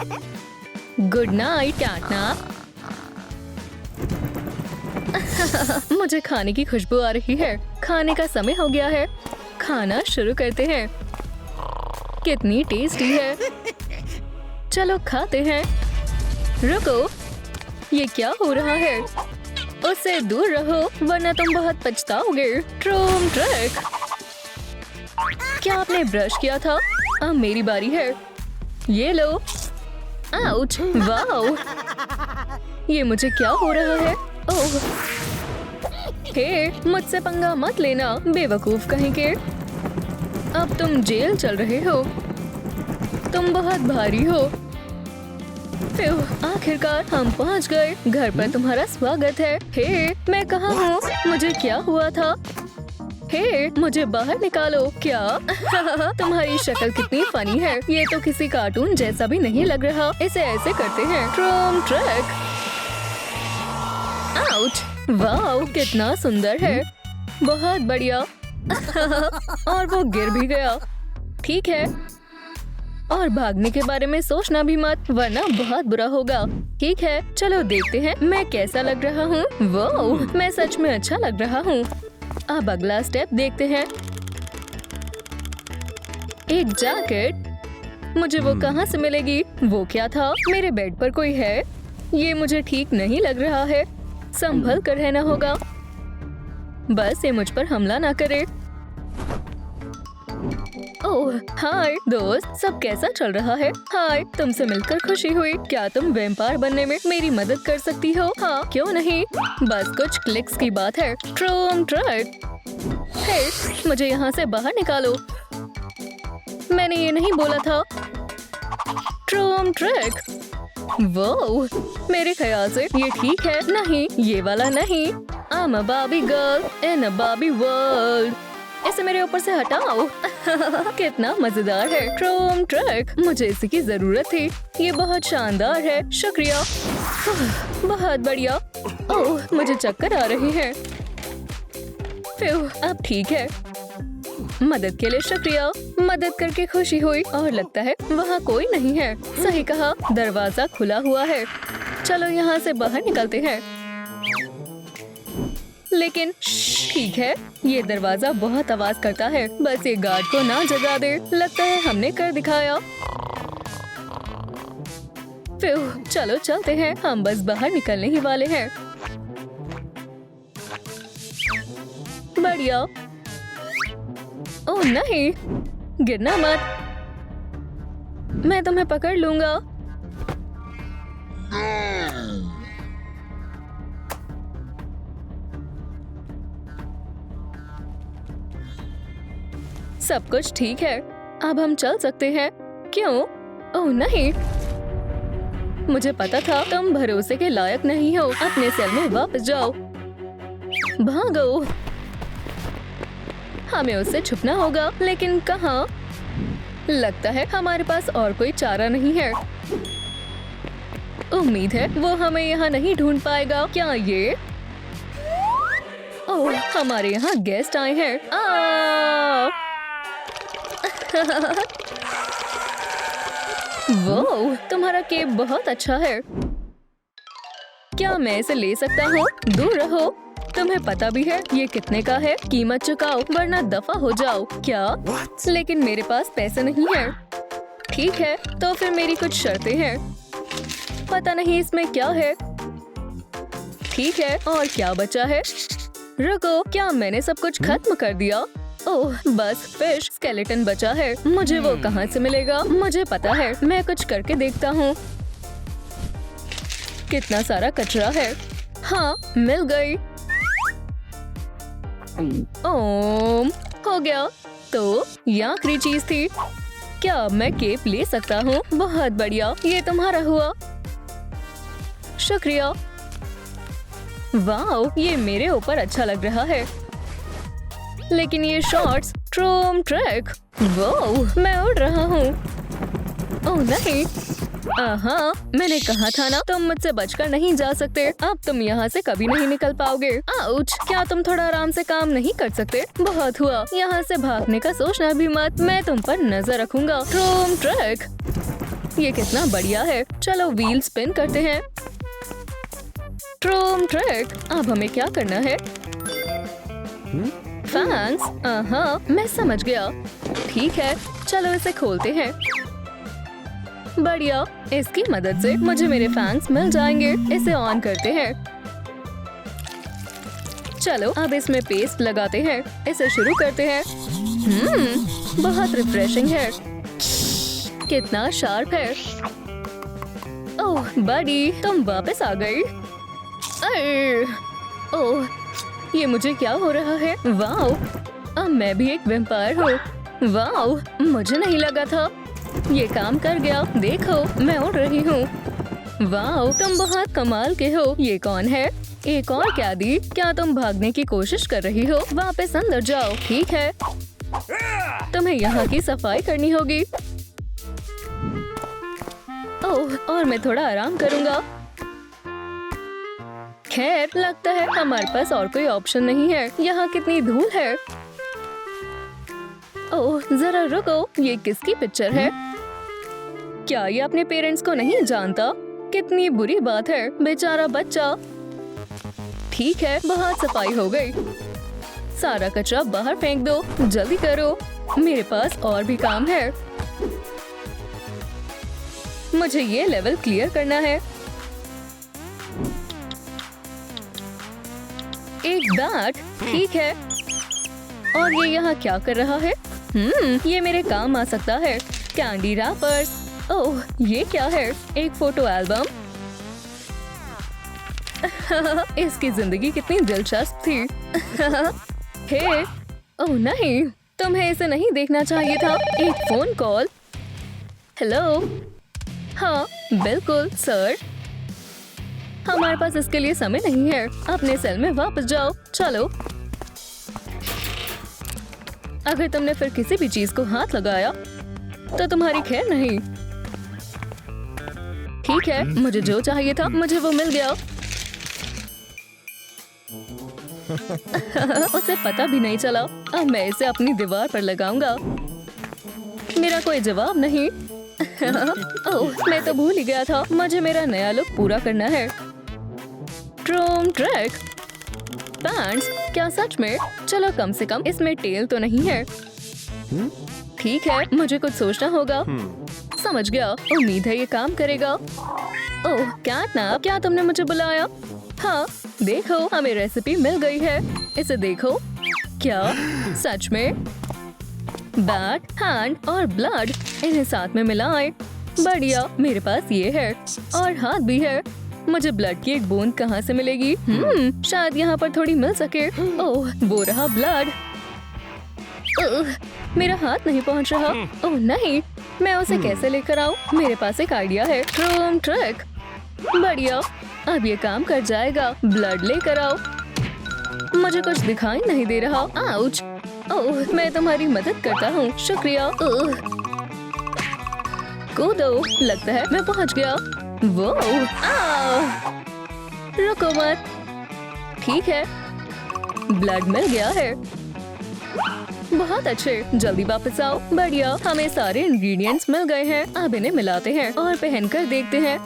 Good night CatNap. मुझे खाने की खुशबू आ रही है। खाने का समय हो गया है। खाना शुरू करते हैं। कितनी टेस्टी है। चलो खाते हैं। रुको, ये क्या हो रहा है? उससे दूर रहो वरना तुम बहुत पछताओगे। ट्रूम ट्रिक। क्या आपने ब्रश किया था? अब मेरी बारी है। ये लो। आउच! वाओ! ये मुझे क्या हो रहा है? ओह! हे, मुझसे पंगा मत लेना, बेवकूफ कहीं के। अब तुम जेल चल रहे हो। तुम बहुत भारी हो। फिर आखिरकार हम पहुंच गए। घर पर तुम्हारा स्वागत है। हे, मैं कहाँ हूँ? मुझे क्या हुआ था? हे, मुझे बाहर निकालो। क्या? तुम्हारी शक्ल कितनी फनी है। ये तो किसी कार्टून जैसा भी नहीं लग रहा। इसे ऐसे करते हैं। ट्रूम ट्रिक। आउच! वाओ, कितना सुंदर है। बहुत बढ़िया। और वो गिर भी गया। ठीक है, और भागने के बारे में सोचना भी मत वरना बहुत बुरा होगा। ठीक है, चलो देखते हैं मैं कैसा लग रहा हूँ। वाओ, मैं सच में अच्छा लग रहा हूँ। अब अगला स्टेप देखते हैं। एक जैकेट। मुझे वो कहाँ से मिलेगी? वो क्या था? मेरे बेड पर कोई है? ये मुझे ठीक नहीं लग रहा है। संभल कर रहना होगा। बस ये मुझ पर हमला ना करे। ओह, हाय दोस्त, सब कैसा चल रहा है? हाय, तुमसे मिलकर खुशी हुई। क्या तुम वैम्पायर बनने में मेरी मदद कर सकती हो? हाँ, क्यों नहीं? बस कुछ क्लिक्स की बात है। ट्रूम ट्रिक। हे, मुझे यहाँ से बाहर निकालो। मैंने ये नहीं बोला था। ट्रूम ट्रिक। वो मेरे ख्याल से ये ठीक है। नहीं, ये वाला नहीं। I'm a Barbie girl in a Barbie world। इसे मेरे ऊपर से हटाओ। कितना मजेदार है। ट्रूम ट्रिक। मुझे इसी की जरूरत थी। ये बहुत शानदार है। शुक्रिया। बहुत बढ़िया। ओह, मुझे चक्कर आ रही है। अब ठीक है। मदद के लिए शुक्रिया। मदद करके खुशी हुई। और लगता है वहाँ कोई नहीं है। सही कहा, दरवाजा खुला हुआ है। चलो यहाँ से बाहर निकलते हैं। लेकिन ठीक है, ये दरवाजा बहुत आवाज करता है। बस ये गार्ड को ना जगा दे। लगता है हमने कर दिखाया। फिर चलो चलते हैं। हम बस बाहर निकलने ही वाले हैं। बढ़िया। ओह नहीं, गिरना मत। मैं तुम्हें पकड़ लूंगा। सब कुछ ठीक है। अब हम चल सकते हैं। क्यों? ओह नहीं, मुझे पता था तुम भरोसे के लायक नहीं हो। अपने सेल में वापस जाओ। भागो। हमें उससे छुपना होगा, लेकिन कहाँ? लगता है हमारे पास और कोई चारा नहीं है। उम्मीद है वो हमें यहाँ नहीं ढूंढ पाएगा। क्या ये? ओह, हमारे यहाँ गेस्ट आए हैं। वो तुम्हारा केप बहुत अच्छा है। क्या मैं इसे ले सकता हूँ? दूर रहो। तुम्हें पता भी है ये कितने का है? कीमत चुकाओ वरना दफा हो जाओ। क्या? लेकिन मेरे पास पैसे नहीं है। ठीक है, तो फिर मेरी कुछ शर्तें हैं। पता नहीं इसमें क्या है। ठीक है, और क्या बचा है? रुको, क्या मैंने सब कुछ खत्म कर दिया? ओह, बस फिश स्केलेटन बचा है। मुझे वो कहाँ से मिलेगा? मुझे पता है, मैं कुछ करके देखता हूँ। कितना सारा कचरा है। हाँ, मिल गई। ओम, हो गया। तो ये आखिरी चीज थी। क्या मैं केप ले सकता हूँ? बहुत बढ़िया, ये तुम्हारा हुआ। शुक्रिया। वाओ, ये मेरे ऊपर अच्छा लग रहा है। लेकिन ये शॉर्ट्स। ट्रूम ट्रिक। वो मैं उड़ रहा हूँ। ओह नहीं। मैंने कहा था ना, तुम मुझसे बचकर नहीं जा सकते। अब तुम यहाँ से कभी नहीं निकल पाओगे। आउच! क्या तुम थोड़ा आराम से काम नहीं कर सकते? बहुत हुआ। यहाँ से भागने का सोचना भी मत। मैं तुम पर नजर रखूंगा। ट्रूम ट्रिक। ये कितना बढ़िया है। चलो व्हील स्पिन करते हैं। ट्रूम ट्रैक। अब हमें क्या करना है? फैंस। हाँ, मैं समझ गया। ठीक है, चलो इसे खोलते हैं। बढ़िया, इसकी मदद से मुझे मेरे फैंस मिल जाएंगे। इसे ऑन करते हैं। चलो अब इसमें पेस्ट लगाते हैं। इसे शुरू करते हैं। बहुत रिफ्रेशिंग है। कितना शार्प है। ओह बडी, तुम वापस आ गई। ओह, ये मुझे क्या हो रहा है? वाओ, अब मैं भी एक वैम्पायर हूँ। वाओ, मुझे नहीं लगा था। ये काम कर गया। देखो, मैं उड़ रही हूँ। वाओ, तुम बहुत कमाल के हो। ये कौन है? एक और कैदी। क्या तुम भागने की कोशिश कर रही हो? वापस अंदर जाओ। ठीक है, तुम्हें यहाँ की सफाई करनी होगी। ओह, और मैं थोड़ा आराम करूँगा। खैर, लगता है हमारे पास और कोई ऑप्शन नहीं है। यहाँ कितनी धूल है। ओह, जरा रुको, ये किसकी पिक्चर है? क्या ये अपने पेरेंट्स को नहीं जानता? कितनी बुरी बात है, बेचारा बच्चा। ठीक है, बहुत सफाई हो गई। सारा कचरा बाहर फेंक दो। जल्दी करो, मेरे पास और भी काम है। मुझे ये लेवल क्लियर करना है। एक बैट। ठीक है, और ये यहाँ क्या कर रहा है? ये मेरे काम आ सकता है। Candy rappers. ओह, ये क्या है? एक फोटो एल्बम। इसकी जिंदगी कितनी दिलचस्प थी। हे, ओह नहीं, तुम्हें इसे नहीं देखना चाहिए था। एक फोन कॉल। हेलो। हाँ, बिल्कुल सर। हमारे पास इसके लिए समय नहीं है। अपने सेल में वापस जाओ। चलो। अगर तुमने फिर किसी भी चीज को हाथ लगाया तो तुम्हारी खैर नहीं। ठीक है, मुझे जो चाहिए था मुझे वो मिल गया। उसे पता भी नहीं चला। अब मैं इसे अपनी दीवार पर लगाऊंगा। मेरा कोई जवाब नहीं। ओह, मैं तो भूल ही गया था। मुझे मेरा नया लुक पूरा करना है। ट्रूम ट्रैक। पैंट्स। क्या सच में? चलो, कम से कम इसमें टेल तो नहीं है। ठीक है, मुझे कुछ सोचना होगा। समझ गया। उम्मीद है ये काम करेगा। ओह कैटनैप, क्या तुमने मुझे बुलाया? हाँ, देखो, हमें रेसिपी मिल गई है। इसे देखो। क्या सच में? बैट, हैंड और ब्लड, इन्हें साथ में मिलाएं। बढ़िया, मेरे पास ये है और हाथ भी है। मुझे ब्लड की एक बूंद कहाँ से मिलेगी? शायद यहाँ पर थोड़ी मिल सके। ओह, वो रहा ब्लड। मेरा हाथ नहीं पहुँच रहा। ओह नहीं, मैं उसे कैसे लेकर आऊँ? मेरे पास एक आइडिया है। ट्रूम ट्रैक। बढ़िया, अब ये काम कर जाएगा। ब्लड लेकर आओ। मुझे कुछ दिखाई नहीं दे रहा। आउच। ओह, मैं तुम्हारी मदद करता हूँ। शुक्रिया। कूदो। लगता है मैं पहुँच गया। वो, रुको मत। ठीक है, ब्लड मिल गया है। बहुत अच्छे, जल्दी वापस आओ। बढ़िया, हमें सारे इंग्रेडिएंट्स मिल गए हैं। अब इन्हें मिलाते हैं और पहनकर देखते हैं।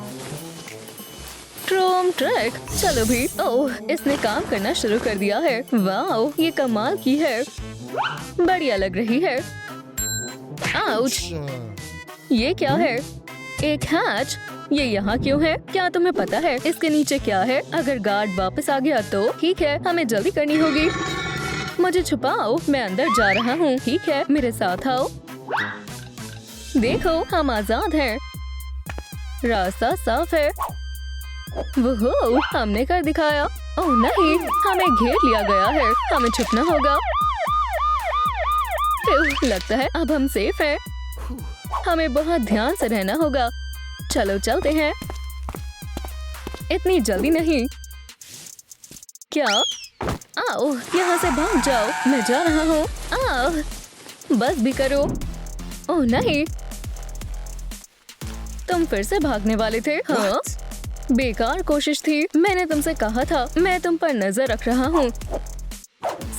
ट्रूम ट्रैक। चलो भी। ओह, इसने काम करना शुरू कर दिया है। वाओ, ये कमाल की है। बढ़िया लग रही है। आउच, ये क्या है? एक हैच। ये यहाँ क्यों है? क्या तुम्हें पता है इसके नीचे क्या है? अगर गार्ड वापस आ गया तो? ठीक है, हमें जल्दी करनी होगी। मुझे छुपाओ, मैं अंदर जा रहा हूँ। ठीक है, मेरे साथ आओ। देखो, हम आजाद हैं। रास्ता साफ है। वो हमने कर दिखाया। ओह नहीं, हमें घेर लिया गया है। हमें छुपना होगा। लगता है अब हम सेफ हैं। हमें बहुत ध्यान से रहना होगा। चलो चलते हैं। इतनी जल्दी नहीं। क्या? आओ, यहाँ से भाग जाओ। मैं जा रहा हूँ। बस भी करो। ओह नहीं, तुम फिर से भागने वाले थे? हाँ, बेकार कोशिश थी। मैंने तुमसे कहा था। मैं तुम पर नजर रख रहा हूँ।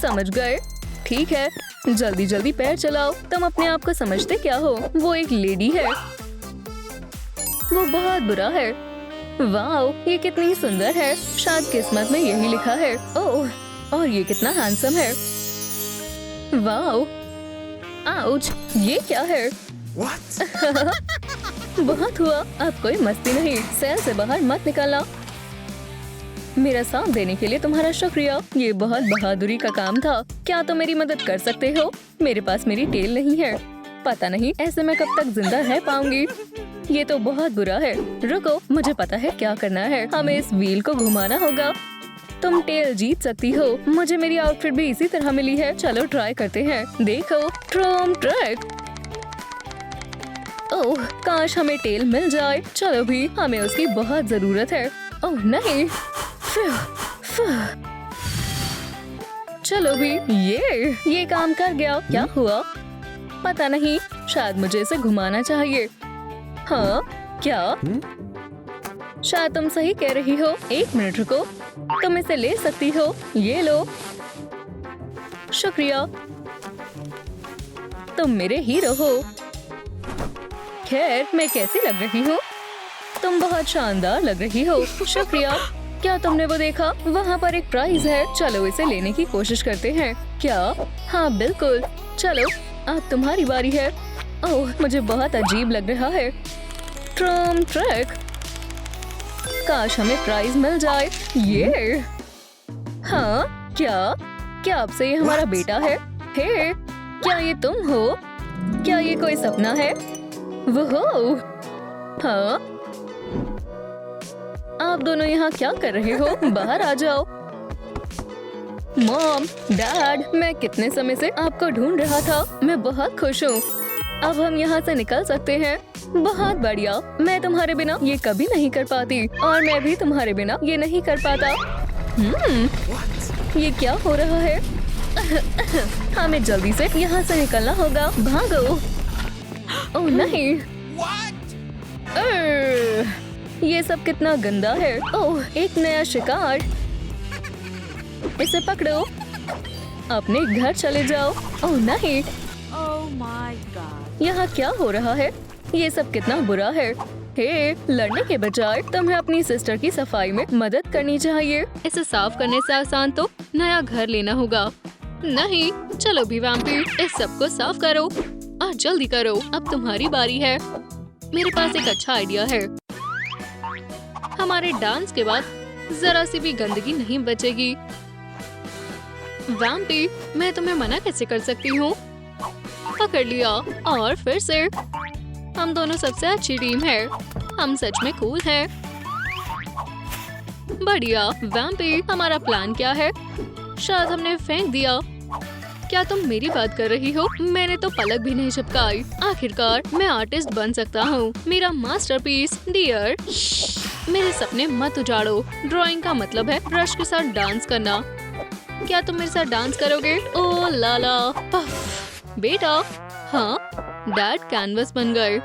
समझ गए? ठीक है, जल्दी जल्दी पैर चलाओ। तुम अपने आप को समझते क्या हो? वो एक लेडी है। वो बहुत बुरा है। वाओ, ये कितनी सुंदर है। शायद किस्मत में यही लिखा है। ओह, और ये कितना हैंडसम है। वाओ, आउच, ये क्या है? बहुत हुआ, अब कोई मस्ती नहीं। सेल से बाहर मत निकलना। मेरा साथ देने के लिए तुम्हारा शुक्रिया। ये बहुत बहादुरी का काम था। क्या तुम मेरी मदद कर सकते हो? मेरे पास मेरी टेल नहीं है। पता नहीं ऐसे मैं कब तक जिंदा रह पाऊंगी। ये तो बहुत बुरा है। रुको, मुझे पता है क्या करना है। हमें इस व्हील को घुमाना होगा। तुम टेल जीत सकती हो। मुझे मेरी आउटफिट भी इसी तरह मिली है। चलो ट्राई करते हैं। देखो, ट्रूम ट्रैक। ओह, काश हमें टेल मिल जाए। चलो भी, हमें उसकी बहुत जरूरत है। ओह नहीं, चलो भी, ये काम कर गया। क्या हुआ? पता नहीं, शायद मुझे इसे घुमाना चाहिए। हाँ, क्या? शायद तुम सही कह रही हो। एक मिनट रुको, तुम इसे ले सकती हो। ये लो। शुक्रिया, तुम मेरे हीरो हो। खैर, मैं कैसी लग रही हूँ? तुम बहुत शानदार लग रही हो। शुक्रिया। क्या तुमने वो देखा? वहाँ पर एक प्राइज है। चलो इसे लेने की कोशिश करते हैं। क्या? हाँ बिल्कुल। चलो, अब तुम्हारी बारी है। ओह, मुझे बहुत अजीब लग रहा है। ट्रूम ट्रैक। काश हमें प्राइज मिल जाए। ये हाँ, क्या अब से ये हमारा बेटा है? हे, क्या ये तुम हो? क्या ये कोई सपना है? वो हाँ, आप दोनों यहाँ क्या कर रहे हो? बाहर आ जाओ। मॉम, डैड, मैं कितने समय से आपको ढूंढ रहा था। मैं बहुत खुश हूँ। अब हम यहाँ से निकल सकते हैं। बहुत बढ़िया। मैं तुम्हारे बिना ये कभी नहीं कर पाती, और मैं भी तुम्हारे बिना ये नहीं कर पाता। ये क्या हो रहा है? हमें जल्दी से यहाँ से निकलना होगा। भागो। ओह नहीं, ये सब कितना गंदा है। ओह, एक नया शिकार। इसे पकड़ो, अपने घर चले जाओ। ओह नहीं, यहाँ क्या हो रहा है? ये सब कितना बुरा है। हे, लड़ने के बजाय तुम्हें अपनी सिस्टर की सफाई में मदद करनी चाहिए। इसे साफ करने से आसान तो नया घर लेना होगा। नहीं, चलो भी वैम्पीर, इस सब को साफ करो और जल्दी करो। अब तुम्हारी बारी है। मेरे पास एक अच्छा आइडिया है। हमारे डांस के बाद जरा सी भी गंदगी नहीं बचेगी। वैम्पी, मैं तुम्हें मना कैसे कर सकती हूँ? पकड़ लिया। और फिर से, हम दोनों सबसे अच्छी टीम है। हम सच में कूल हैं। बढ़िया। वैम्पी, हमारा प्लान क्या है? शायद हमने फेंक दिया। क्या तुम मेरी बात कर रही हो? मैंने तो पलक भी नहीं झपकाई। आखिरकार मैं आर्टिस्ट बन सकता हूँ। मेरा मास्टरपीस। डियर, मेरे सपने मत उजाड़ो। ड्राइंग का मतलब है ब्रश के साथ डांस करना। क्या तुम मेरे साथ डांस करोगे? ओ लाला, पफ। बेटा, हाँ, डैड कैनवस बन गए।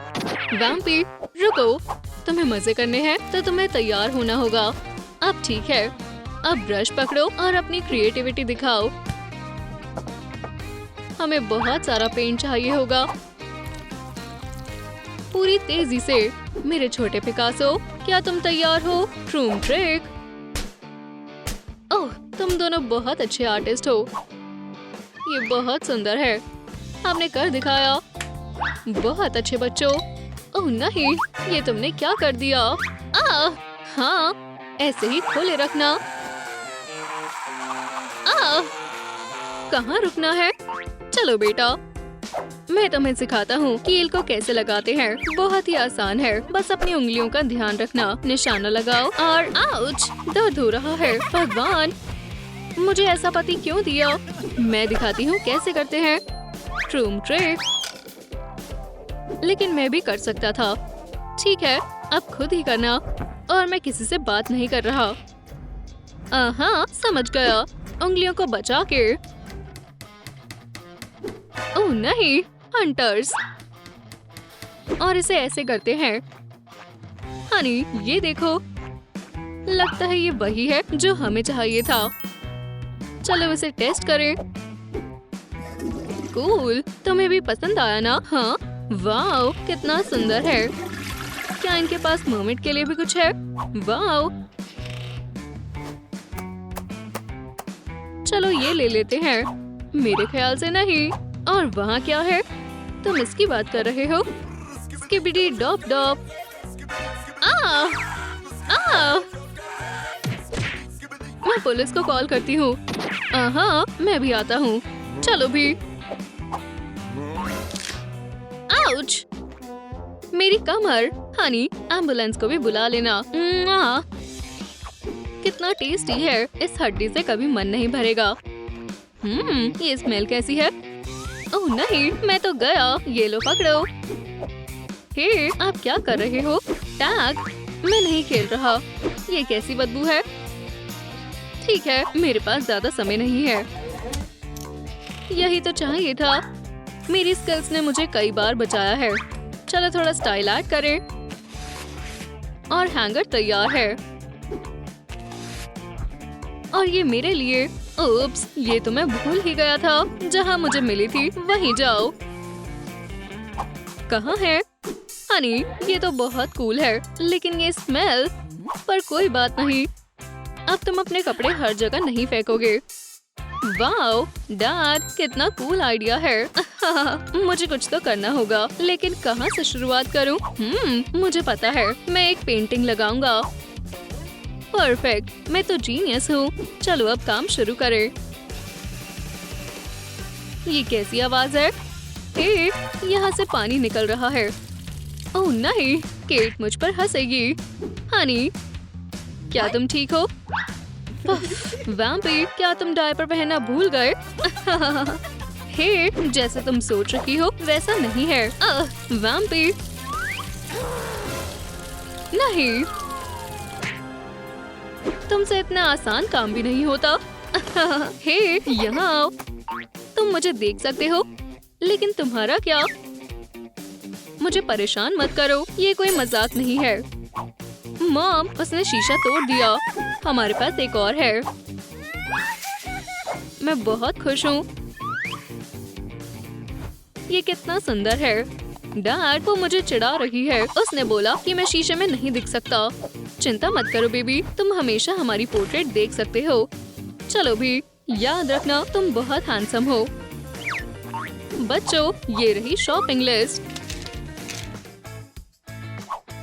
वैम्पी, रुको, तुम्हें मजे करने हैं तो तुम्हें तैयार होना होगा। अब ठीक है, अब ब्रश पकड़ो और अपनी क्रिएटिविटी दिखाओ। हमें बहुत सारा पेंट चाहिए होगा। पूरी तेजी से। मेरे छोटे पिकासो, क्या तुम तैयार हो? ट्रूम ट्रिक। ओह, तुम दोनों बहुत अच्छे आर्टिस्ट हो। ये बहुत सुंदर है। हमने कर दिखाया। बहुत अच्छे बच्चों। ओह नहीं, ये तुमने क्या कर दिया? हाँ, ऐसे ही खोले रखना। कहाँ रुकना है? चलो बेटा, मैं तुम्हें सिखाता हूँ कील को कैसे लगाते हैं। बहुत ही आसान है। बस अपनी उंगलियों का ध्यान रखना, निशाना लगाओ और आउच, दर्द हो रहा है। भगवान, मुझे ऐसा पति क्यों दिया? मैं दिखाती हूँ कैसे करते हैं। ट्रूम ट्रिक। लेकिन मैं भी कर सकता था। ठीक है, अब खुद ही करना। और मैं किसी से बात नहीं कर रहा। हाँ, समझ गया। उंगलियों को बचा के। ओह नहीं, हंटर्स। और इसे ऐसे करते हैं। हनी, ये देखो, लगता है ये वही है जो हमें चाहिए था। चलो इसे टेस्ट करें। कूल, तुम्हें भी पसंद आया ना? हाँ, वाओ, कितना सुंदर है। क्या इनके पास मर्मेड के लिए भी कुछ है? वाओ! चलो ये ले लेते हैं। मेरे ख्याल से नहीं। और वहाँ क्या है? तुम इसकी बात कर रहे हो? स्किबिडी डॉप डॉप। आ! आ! मैं पुलिस को कॉल करती हूँ। हाँ, मैं भी आता हूँ। चलो भी। आउच! मेरी कमर। हनी, एम्बुलेंस को भी बुला लेना। कितना टेस्टी है। इस हड्डी से कभी मन नहीं भरेगा। ये स्मेल कैसी है? ओह नहीं, मैं तो गया। ये लो पकड़ो। हे, आप क्या कर रहे हो? टैग? मैं नहीं खेल रहा। ये कैसी बदबू है? ठीक है, मेरे पास ज्यादा समय नहीं है। यही तो चाहिए था। मेरी स्किल्स ने मुझे कई बार बचाया है। चलो थोड़ा स्टाइल ऐड करें। और हैंगर तैयार है। और ये मेरे लिए। ओप्स, ये तो मैं भूल ही गया था। जहाँ मुझे मिली थी वहीं जाओ। कहाँ है? हनी, ये तो बहुत कूल है, लेकिन ये स्मेल। पर कोई बात नहीं। अब तुम अपने कपड़े हर जगह नहीं फेंकोगे। वाओ, डैड, कितना कूल आइडिया है। मुझे कुछ तो करना होगा, लेकिन कहाँ से शुरुआत करूं? मुझे पता है, मैं एक पेंटिंग लगाऊंगा। परफेक्ट, मैं तो जीनियस हूँ। चलो अब काम शुरू करें। ये कैसी आवाज है? हे, यहाँ से पानी निकल रहा है। ओह नहीं, केट मुझ पर हंसेगी। हनी, क्या तुम ठीक हो? वैम्पी, क्या तुम डायपर पहनना भूल गए? हे, जैसे तुम सोच रही हो वैसा नहीं है। वैम्पी, नहीं, तुमसे इतना आसान काम भी नहीं होता। हे, यहाँ आओ। तुम मुझे देख सकते हो, लेकिन तुम्हारा क्या? मुझे परेशान मत करो, ये कोई मजाक नहीं है। मॉम, उसने शीशा तोड़ दिया। हमारे पास एक और है। मैं बहुत खुश हूँ। ये कितना सुंदर है। डैड, वो मुझे चिढ़ा रही है। उसने बोला कि मैं शीशे में नहीं दिख सकता। चिंता मत करो बेबी, तुम हमेशा हमारी पोर्ट्रेट देख सकते हो। चलो भी, याद रखना तुम बहुत हैंडसम हो। बच्चों, ये रही शॉपिंग लिस्ट।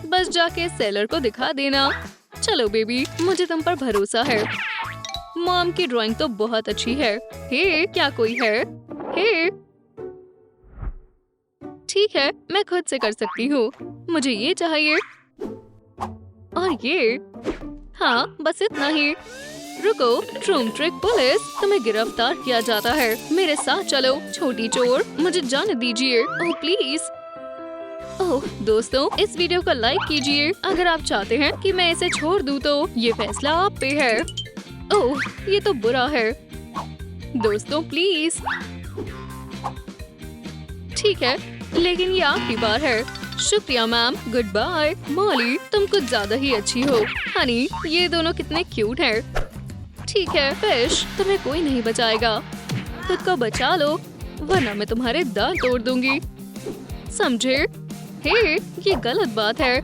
बस जाके सेलर को दिखा देना। चलो बेबी, मुझे तुम पर भरोसा है। मॉम की ड्राइंग तो बहुत अच्छी है। हे, क्या कोई है? हे, ठीक है, मैं खुद से कर सकती हूँ। मुझे ये चाहिए और ये। हाँ, बस इतना ही। रुको, ट्रूम ट्रिक पुलिस, तुम्हें गिरफ्तार किया जाता है। मेरे साथ चलो, छोटी चोर, मुझे जाने दीजिए। Oh please. ओह दोस्तों, इस वीडियो को लाइक कीजिए। अगर आप चाहते हैं कि मैं इसे छोड़ दूं तो ये फैसला आप पे है। ओह, ये तो बुरा है। दोस्तों प्लीज। ठीक है, लेकिन ये आखिरी बार है। शुक्रिया मैम, गुड बाय। मॉली, तुम कुछ ज्यादा ही अच्छी हो। हनी, ये दोनों कितने क्यूट हैं। ठीक है फिश, तुम्हें कोई नहीं बचाएगा। खुद को बचा लो, वरना मैं तुम्हारे दांत तोड़ दूंगी। समझे? हे, ये गलत बात है।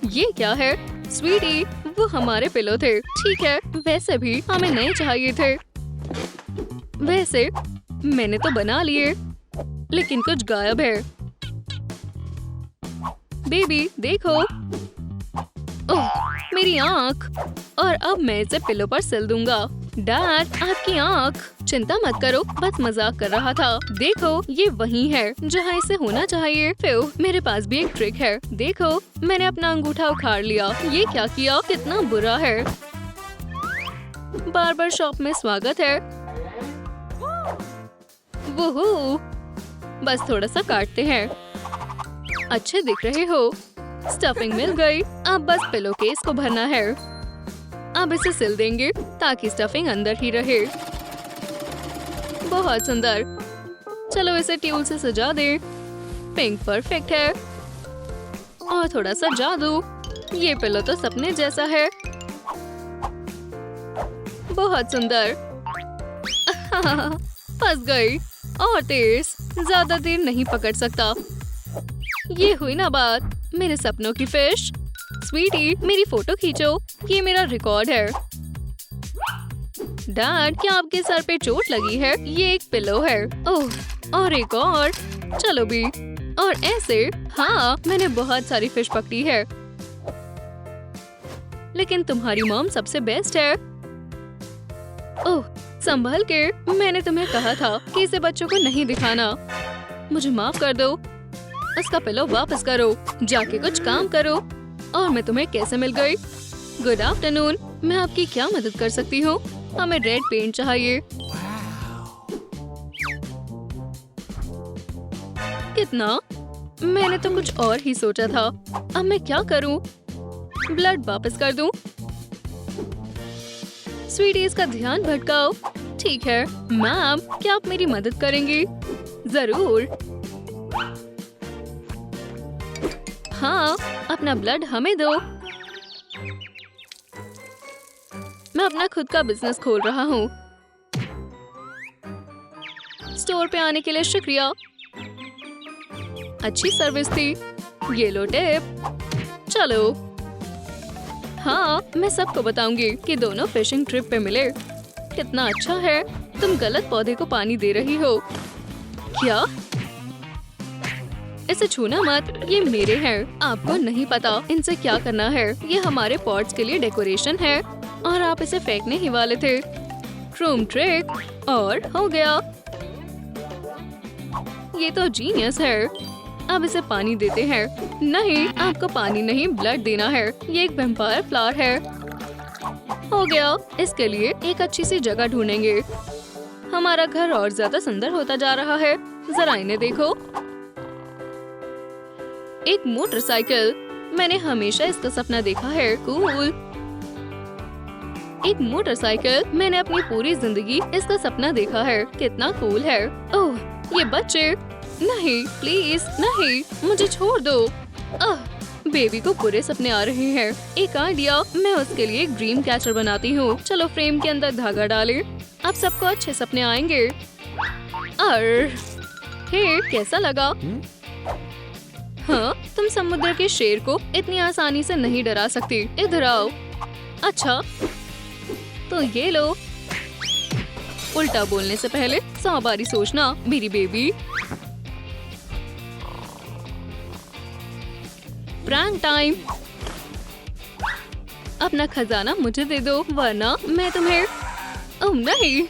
ये क्या है? स्वीटी, वो हमारे पिलो थे। ठीक है, वैसे भी हमें नए चाहिए थे। वैसे मैंने तो बना लिए, लेकिन कुछ गायब है। बेबी देखो। ओह, मेरी आँख। और अब मैं इसे पिलो पर सिल दूंगा। डैड, आपकी आँख। चिंता मत करो, बस मजाक कर रहा था। देखो, ये वही है जहाँ इसे होना चाहिए। फिर मेरे पास भी एक ट्रिक है। देखो, मैंने अपना अंगूठा उखाड़ लिया। ये क्या किया? कितना बुरा है। बार्बर शॉप में स्वागत है। वोहो, बस थोड़ा सा काटते हैं। अच्छे दिख रहे हो। स्टफिंग मिल गई। अब बस पिलो केस को भरना है। अब इसे सिल देंगे ताकि स्टफिंग अंदर ही रहे। बहुत सुंदर। चलो इसे ट्यूल से सजा दें। पिंक परफेक्ट है। और थोड़ा सा जादू। ये पिलो तो सपने जैसा है। बहुत सुंदर। फंस गई। और तेज, ज्यादा देर नहीं पकड़ सकता। ये हुई ना बात। मेरे सपनों की फिश। स्वीटी, मेरी फोटो खींचो, ये मेरा रिकॉर्ड है। डैड, क्या आपके सर पे चोट लगी है? ये एक पिलो है। ओह, और एक और। चलो भी। और ऐसे। हाँ, मैंने बहुत सारी फिश पकड़ी है, लेकिन तुम्हारी मॉम सबसे बेस्ट है। ओह, संभल के। मैंने तुम्हें कहा था कि इसे बच्चों को नहीं दिखाना। मुझे माफ कर दो। उसका पिलो वापस करो, जाके कुछ काम करो। और मैं तुम्हें कैसे मिल गई? गुड आफ्टरनून, मैं आपकी क्या मदद कर सकती हूँ? हमें रेड पेंट चाहिए। कितना? मैंने तो कुछ और ही सोचा था। अब मैं क्या करूँ? ब्लड वापस कर दूँ? स्वीटी, इसका ध्यान भटकाओ। ठीक है मैम, क्या आप मेरी मदद करेंगी? जरूर। हाँ, अपना ब्लड हमें दो। मैं अपना खुद का बिजनेस खोल रहा हूँ। स्टोर पे आने के लिए शुक्रिया। अच्छी सर्विस थी। ये लो टिप। चलो। हाँ, मैं सबको बताऊंगी कि दोनों फिशिंग ट्रिप पे मिले। कितना अच्छा है। तुम गलत पौधे को पानी दे रही हो। क्या? इसे छूना मत, ये मेरे हैं। आपको नहीं पता इनसे क्या करना है। ये हमारे पॉट्स के लिए डेकोरेशन है और आप इसे फेंकने ही वाले थे। रूम ट्रिक और हो गया। ये तो जीनियस है। अब इसे पानी देते हैं। नहीं, आपको पानी नहीं, ब्लड देना है। ये एक वैम्पायर फ्लावर है। हो गया। इसके लिए एक अच्छी सी जगह ढूंढेंगे। हमारा घर और ज्यादा सुंदर होता जा रहा है। जरा इन्हें देखो। एक मोटरसाइकिल। मैंने हमेशा इसका सपना देखा है। कूल। एक मोटरसाइकिल। मैंने अपनी पूरी जिंदगी इसका सपना देखा है। कितना कूल है। ओह, ये बच्चे। नहीं, प्लीज नहीं, मुझे छोड़ दो। बेबी को बुरे सपने आ रहे हैं। एक आइडिया, मैं उसके लिए एक ड्रीम कैचर बनाती हूँ। चलो फ्रेम के अंदर धागा डालें। अब सबको अच्छे सपने आएंगे। हे, कैसा लगा? हाँ, तुम समुद्र के शेर को इतनी आसानी से नहीं डरा सकती। इधर आओ। अच्छा, तो ये लो। उल्टा बोलने से पहले 100 बारी सोचना, मेरी बेबी। Prank time. अपना खजाना मुझे दे दो, वरना मैं तुम्हें। ओह नहीं।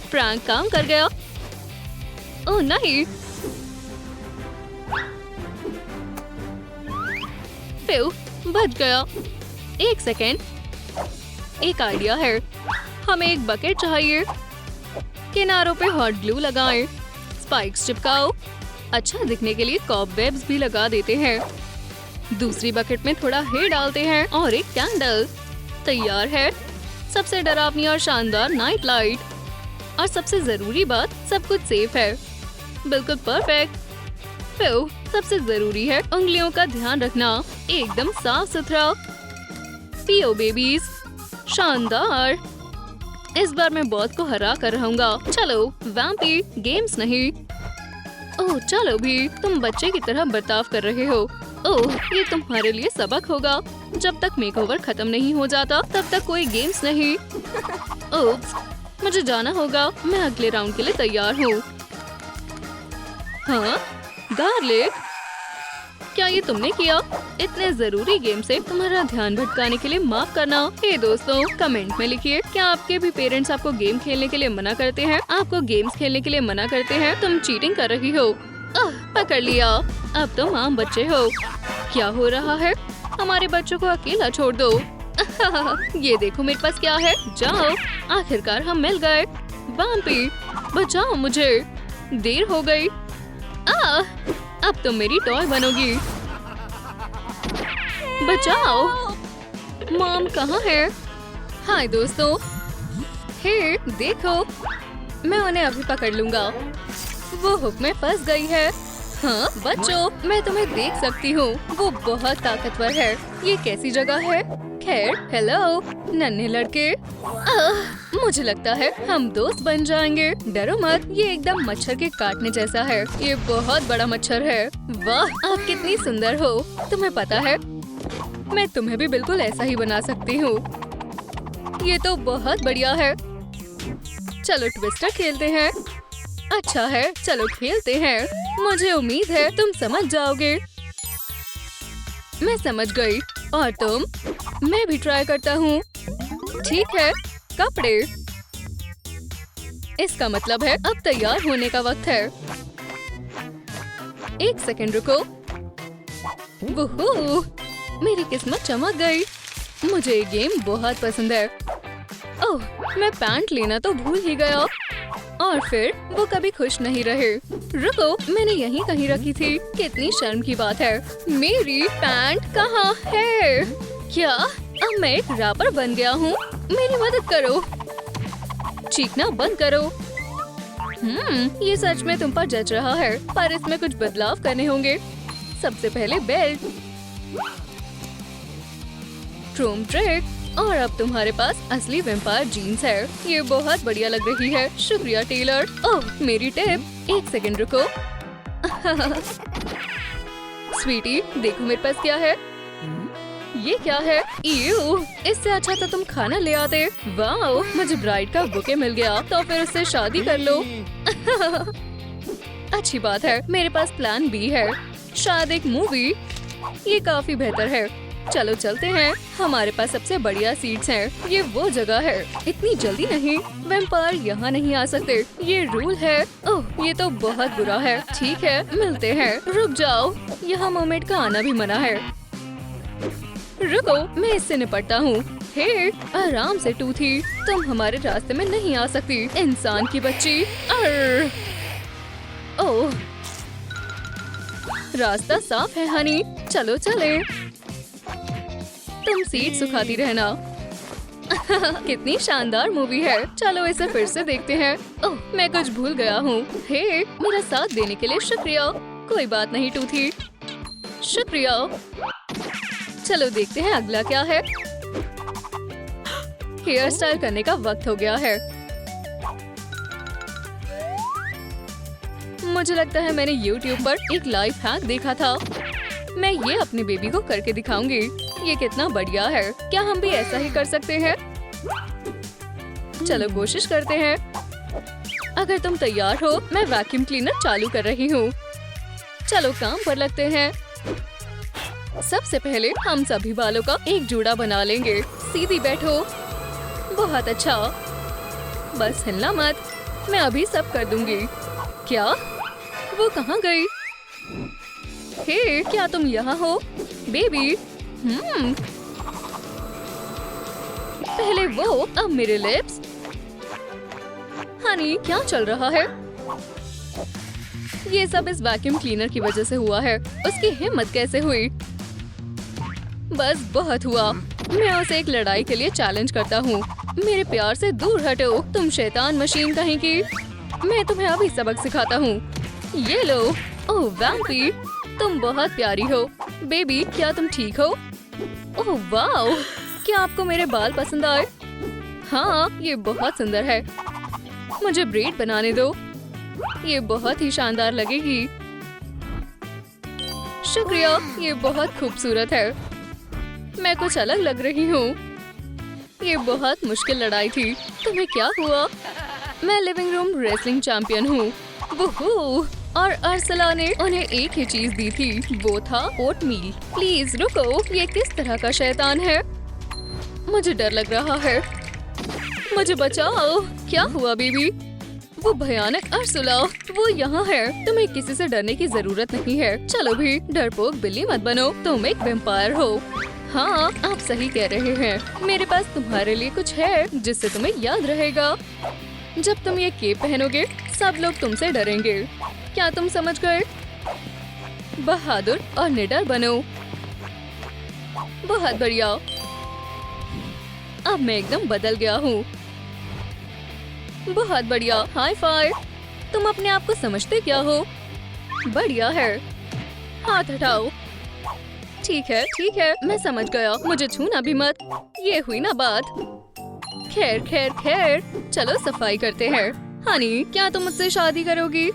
प्रैंक काम कर गया। ओह नहीं। बच गया। एक सेकेंड, एक आइडिया है। हमें एक बकेट चाहिए। किनारों पे हॉट ग्लू लगाएं। स्पाइक्स चिपकाओ। अच्छा दिखने के लिए कॉबवेब्स भी लगा देते हैं। दूसरी बकेट में थोड़ा हेयर डालते हैं और एक कैंडल। तैयार है सबसे डरावनी और शानदार नाइट लाइट। और सबसे जरूरी बात, सब कुछ सेफ है। बिल्कुल परफेक्ट। सबसे जरूरी है उंगलियों का ध्यान रखना। एकदम साफ सुथरा। पियो बेबीज। शानदार। इस बार मैं बॉस को हरा कर रहूंगा। चलो वैम्पी, गेम्स नहीं। ओह चलो भी, तुम बच्चे की तरह बर्ताव कर रहे हो। ओह, ये तुम्हारे लिए सबक होगा। जब तक मेकओवर खत्म नहीं हो जाता तब तक कोई गेम्स नहीं। ओप्स, मुझे जाना होगा। मैं अगले राउंड के लिए तैयार हूँ। हाँ गार्लिक, क्या ये तुमने किया? इतने जरूरी गेम से तुम्हारा ध्यान भटकाने के लिए माफ करना। हे दोस्तों, कमेंट में लिखिए, क्या आपके भी पेरेंट्स आपको गेम खेलने के लिए मना करते हैं? आपको गेम्स खेलने के लिए मना करते हैं? तुम चीटिंग कर रही हो। पकड़ लिया। अब तुम आम बच्चे हो। क्या हो रहा है? हमारे बच्चों को अकेला छोड़ दो। ये देखो मेरे पास क्या है। जाओ, आखिरकार हम मिल गए। वैम्पी, बचाओ मुझे, देर हो गई। अब तुम मेरी टॉय बनोगी। बचाओ। मॉम कहाँ है? हाय दोस्तों। हे देखो, मैं उन्हें अभी पकड़ लूंगा। वो हुक में फंस गई है। हाँ बच्चों, मैं तुम्हें देख सकती हूँ। वो बहुत ताकतवर है। ये कैसी जगह है? खैर, हेलो नन्हे लड़के। मुझे लगता है हम दोस्त बन जाएंगे। डरो मत, ये एकदम मच्छर के काटने जैसा है। ये बहुत बड़ा मच्छर है। वाह, आप कितनी सुंदर हो। तुम्हें पता है, मैं तुम्हें भी बिल्कुल ऐसा ही बना सकती हूँ। ये तो बहुत बढ़िया है। चलो ट्विस्टर खेलते हैं। अच्छा है, चलो खेलते हैं। मुझे उम्मीद है तुम समझ जाओगे। मैं समझ गई। और तुम? मैं भी ट्राई करता हूँ। ठीक है, कपड़े। इसका मतलब है अब तैयार होने का वक्त है। एक सेकंड रुको। वुहू, मेरी किस्मत चमक गई। मुझे ये गेम बहुत पसंद है। ओह, मैं पैंट लेना तो भूल ही गया। और फिर वो कभी खुश नहीं रहे। रुको, मैंने यहीं कहीं रखी थी। कितनी शर्म की बात है। मेरी पैंट कहाँ है? क्या अब मैं एक रैपर बन गया हूँ? मेरी मदद करो। चीखना बंद करो। ये सच में तुम पर जच रहा है, पर इसमें कुछ बदलाव करने होंगे। सबसे पहले बेल्ट, ट्रूम ट्रिक, और अब तुम्हारे पास असली वेम्पायर जीन्स है। ये बहुत बढ़िया लग रही है। शुक्रिया टेलर। ओह, मेरी टिप। एक सेकंड रुको। स्वीटी, देखो मेरे पास क्या है। ये क्या है? ईयू, इससे अच्छा तो तुम खाना ले आते। वाओ, मुझे ब्राइड का बुके मिल गया, तो फिर उससे शादी कर लो। अच्छी बात है, मेरे पास प्लान बी है। शायद एक मूवी। ये काफी बेहतर है। चलो चलते हैं। हमारे पास सबसे बढ़िया सीट्स हैं। ये वो जगह है। इतनी जल्दी नहीं, वैम्पायर यहाँ नहीं आ सकते। ये रूल है। ओह, ये तो बहुत बुरा है। ठीक है, मिलते हैं। रुक जाओ, यहाँ मोमेट का आना भी मना है। रुको, मैं इससे निपटता हूँ। हे, आराम से टूथी, तुम हमारे रास्ते में नहीं आ सकती, इंसान की बच्ची। ओह, रास्ता साफ है हनी, चलो चले। तुम सीट सुखाती रहना। कितनी शानदार मूवी है। चलो इसे फिर से देखते हैं। ओह, मैं कुछ भूल गया हूँ। हे, मेरा साथ देने के लिए शुक्रिया। कोई बात नहीं टूथी, शुक्रिया। चलो देखते हैं अगला क्या है। हेयर स्टाइल करने का वक्त हो गया है। मुझे लगता है मैंने YouTube पर एक लाइफ हैक देखा था। मैं ये अपने बेबी को करके दिखाऊंगी। ये कितना बढ़िया है। क्या हम भी ऐसा ही कर सकते हैं? चलो कोशिश करते हैं। अगर तुम तैयार हो, मैं वैक्यूम क्लीनर चालू कर रही हूँ। चलो काम पर लगते हैं। सबसे पहले हम सभी बालों का एक जोड़ा बना लेंगे। सीधी बैठो। बहुत अच्छा। बस हिलना मत, मैं अभी सब कर दूंगी। क्या? वो कहाँ गई? हे, क्या तुम यहाँ हो बेबी? पहले वो, अब मेरे लिप्स। हनी, क्या चल रहा है? ये सब इस वैक्यूम क्लीनर की वजह से हुआ है। उसकी हिम्मत कैसे हुई? बस बहुत हुआ। मैं उसे एक लड़ाई के लिए चैलेंज करता हूँ। मेरे प्यार से दूर हटो, तुम शैतान मशीन कहीं की। मैं तुम्हें अभी सबक सिखाता हूँ। ये लो। ओह वैम्पी, तुम बहुत प्यारी हो। बेबी, क्या तुम ठीक हो? ओह वाओ, क्या आपको मेरे बाल पसंद आए? हाँ, ये बहुत सुंदर है। मुझे ब्रेड बनाने दो। ये बहुत ही शानदार लगेगी। शुक्रिया, ये बहुत खूबसूरत है। मैं कुछ अलग लग रही हूँ। ये बहुत मुश्किल लड़ाई थी। तुम्हें क्या हुआ? मैं लिविंग रूम रेसलिंग चैंपियन हूँ। वुहू! और अर्सला ने उन्हें एक ही चीज दी थी, वो था ओटमील। प्लीज रुको, ये किस तरह का शैतान है? मुझे डर लग रहा है। मुझे बचाओ। क्या हुआ बेबी? वो भयानक अर्सला, वो यहाँ है। तुम्हें किसी से डरने की जरूरत नहीं है। चलो भी, डरपोक बिल्ली मत बनो। तुम एक वैम्पायर हो। हाँ, आप सही कह रहे हैं। मेरे पास तुम्हारे लिए कुछ है जिससे तुम्हें याद रहेगा। जब तुम ये केप पहनोगे, सब लोग तुमसे डरेंगे। क्या तुम समझ गए? बहादुर और निडर बनो। बहुत बढ़िया। अब मैं एकदम बदल गया हूँ। बहुत बढ़िया, हाई फाइव। तुम अपने आप को समझते क्या हो? बढ़िया है। हाथ हटाओ। ठीक है, मैं समझ गया। मुझे छूना भी मत। ये हुई ना बात। खैर खैर खैर, चलो सफाई करते हैं। हनी, क्या तुम मुझसे शादी करोगी?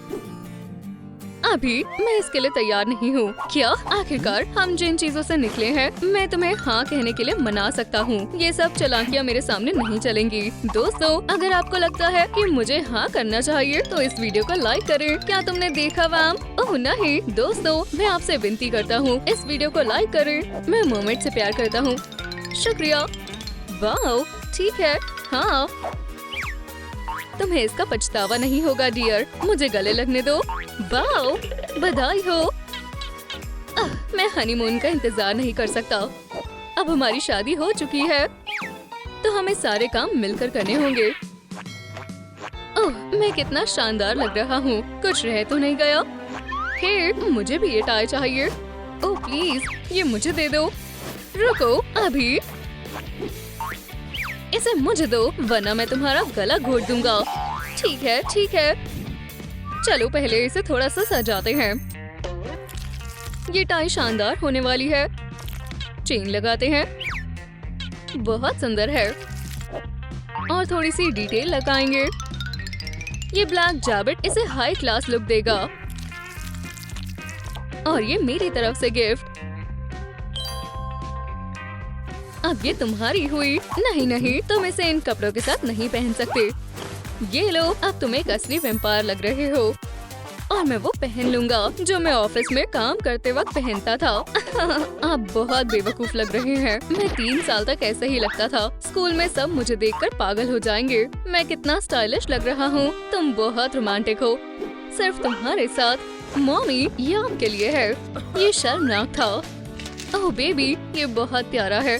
अभी मैं इसके लिए तैयार नहीं हूँ। क्या? आखिरकार हम जिन चीजों से निकले हैं, मैं तुम्हें हाँ कहने के लिए मना सकता हूँ। ये सब चालाकियाँ मेरे सामने नहीं चलेंगी। दोस्तों, अगर आपको लगता है कि मुझे हाँ करना चाहिए तो इस वीडियो को लाइक करें। क्या तुमने देखा वैम? ओह नहीं दोस्तों, मैं आपसे विनती करता हूँ, इस वीडियो को लाइक करें। मैं मोमेंट से प्यार करता हूँ। शुक्रिया। वाह, ठीक है। हाँ, तुम्हें इसका पछतावा नहीं होगा डियर। मुझे गले लगने दो। वाओ, बधाई हो। मैं हनीमून का इंतजार नहीं कर सकता। अब हमारी शादी हो चुकी है तो हमें सारे काम मिलकर करने होंगे। ओह, मैं कितना शानदार लग रहा हूँ। कुछ रह तो नहीं गया? हे, मुझे भी ये टाई चाहिए। ओह प्लीज, ये मुझे दे दो। रुको, अभी इसे मुझे दो वरना मैं तुम्हारा गला घोट दूंगा। ठीक है ठीक है, चलो पहले इसे थोड़ा सा सजाते हैं। ये टाई शानदार होने वाली है। चेन लगाते हैं। बहुत सुंदर है। और थोड़ी सी डिटेल लगाएंगे। ये ब्लैक जैकेट इसे हाई क्लास लुक देगा। और ये मेरी तरफ से गिफ्ट। अब ये तुम्हारी हुई। नहीं नहीं, तुम इसे इन कपड़ों के साथ नहीं पहन सकते। ये लो, अब तुम एक असली वेम्पायर लग रहे हो। और मैं वो पहन लूंगा जो मैं ऑफिस में काम करते वक्त पहनता था। आप बहुत बेवकूफ लग रहे हैं। मैं 3 साल तक ऐसे ही लगता था। स्कूल में सब मुझे देखकर पागल हो जाएंगे। मैं कितना स्टाइलिश लग रहा हूँ। तुम बहुत रोमांटिक हो। सिर्फ तुम्हारे साथ। मॉमी, ये आपके लिए है। ये शर्मनाक था। ओह बेबी, ये बहुत प्यारा है।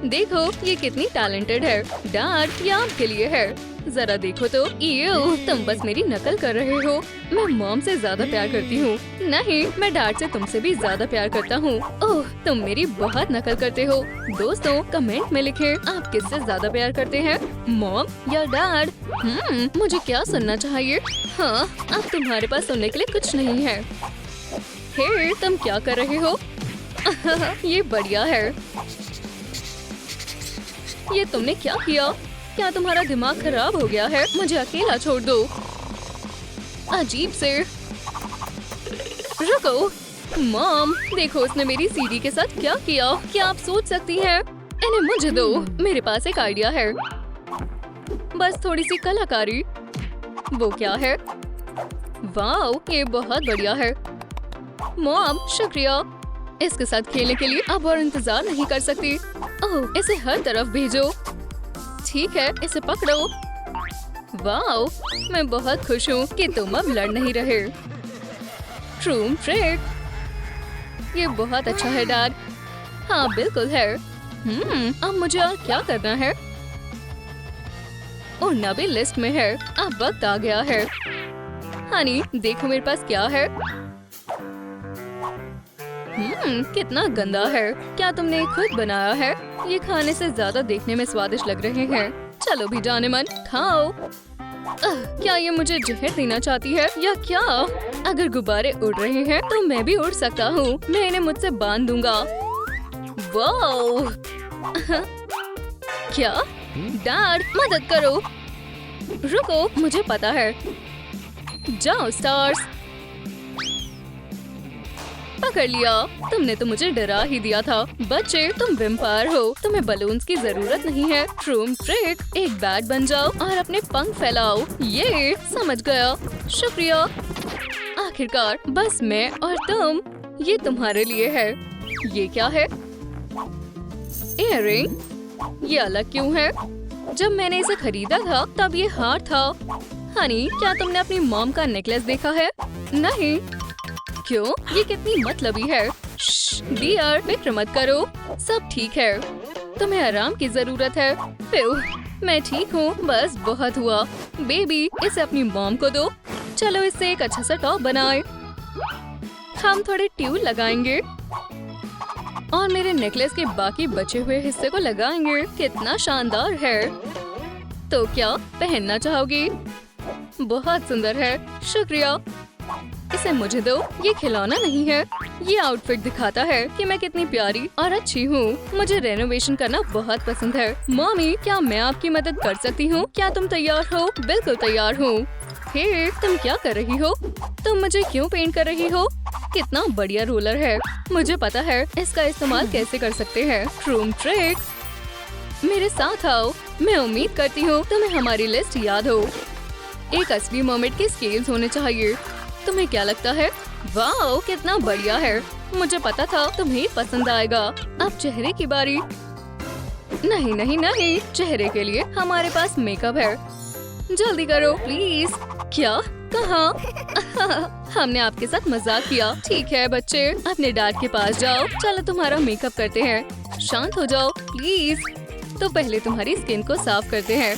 देखो ये कितनी टैलेंटेड है। डैड, ये आपके लिए है। जरा देखो तो। ये तुम बस मेरी नकल कर रहे हो। मैं मॉम से ज्यादा प्यार करती हूँ। नहीं, मैं डैड से तुमसे भी ज्यादा प्यार करता हूँ। ओह, तुम मेरी बहुत नकल करते हो। दोस्तों, कमेंट में लिखें आप किससे ज्यादा प्यार करते हैं, मॉम या डैड। मुझे क्या सुनना चाहिए? हाँ, अब तुम्हारे पास सुनने के लिए कुछ नहीं है। हे, तुम क्या कर रहे हो? ये बढ़िया है। ये तुमने क्या किया? क्या तुम्हारा दिमाग खराब हो गया है? मुझे अकेला छोड़ दो। अजीब से। रुको, मॉम, देखो उसने मेरी सीडी के साथ क्या किया। क्या आप सोच सकती हैं? इन्हें मुझे दो। मेरे पास एक आइडिया है। बस थोड़ी सी कलाकारी। वो क्या है? वाओ, ये बहुत बढ़िया है। मॉम, शुक्रिया। इसके साथ खेलने के लिए अब और इंतजार नहीं कर सकती। ओह, इसे हर तरफ भेजो। ठीक है, इसे पकड़ो। वाओ, मैं बहुत खुश हूँ कि तुम अब लड़ नहीं रहे। ट्रूम ट्रिक। ये बहुत अच्छा है डैड। हाँ बिल्कुल है। अब मुझे और क्या करना है? उड़ना भी लिस्ट में है। अब वक्त आ गया है। हनी, देखो मेरे पास क्या है। कितना गंदा है। क्या तुमने खुद बनाया है? ये खाने से ज्यादा देखने में स्वादिष्ट लग रहे हैं। चलो भी जाने मन, खाओ। क्या ये मुझे जहर देना चाहती है या क्या? अगर गुब्बारे उड़ रहे हैं तो मैं भी उड़ सकता हूँ। मैं इन्हें मुझसे बांध दूंगा। वाओ! क्या? डैड, मदद करो। रुको, मुझे पता है। जाओ स्टार्स। पकड़ लिया। तुमने तो मुझे डरा ही दिया था। बच्चे, तुम वेम्पायर हो। तुम्हें बलून्स की जरूरत नहीं है। ट्रूम ट्रिक, एक बैट बन जाओ और अपने पंख फैलाओ। ये समझ गया। शुक्रिया। आखिरकार बस मैं और तुम। ये तुम्हारे लिए है। ये क्या है? इयररिंग। ये अलग क्यों है? जब मैंने इसे खरीदा था तब ये हार था। हनी, क्या तुमने अपनी मॉम का नेकलेस देखा है? नहीं। क्यों? ये कितनी मतलबी है। डियर, फिक्र मत करो, सब ठीक है। तुम्हें आराम की जरूरत है। मैं ठीक हूँ, बस बहुत हुआ। बेबी, इसे अपनी मॉम को दो। चलो इससे एक अच्छा सा टॉप बनाए। हम थोड़े ट्यूल लगाएंगे और मेरे नेकलेस के बाकी बचे हुए हिस्से को लगाएंगे। कितना शानदार है। तो क्या पहनना चाहोगी? बहुत सुंदर है। शुक्रिया। इसे मुझे दो। ये खिलौना नहीं है, ये आउटफिट दिखाता है कि मैं कितनी प्यारी और अच्छी हूँ। मुझे रेनोवेशन करना बहुत पसंद है। मम्मी, क्या मैं आपकी मदद कर सकती हूँ? क्या तुम तैयार हो? बिल्कुल तैयार हूँ। हे, तुम क्या कर रही हो? तुम मुझे क्यों पेंट कर रही हो? कितना बढ़िया रोलर है। मुझे पता है इसका इस्तेमाल कैसे कर सकते हैं। Room trick. मेरे साथ आओ। मैं उम्मीद करती हूँ तुम्हें हमारी लिस्ट याद हो। एक असली मर्मेड के स्केल्स होने चाहिए। तुम्हें क्या लगता है? वाओ, कितना बढ़िया है। मुझे पता था तुम्हें पसंद आएगा। अब चेहरे की बारी। नहीं नहीं नहीं, चेहरे के लिए हमारे पास मेकअप है। जल्दी करो प्लीज। क्या? कहाँ? हमने आपके साथ मजाक किया। ठीक है बच्चे, अपने डैड के पास जाओ। चलो तुम्हारा मेकअप करते हैं। शांत हो जाओ प्लीज। तो पहले तुम्हारी स्किन को साफ करते हैं।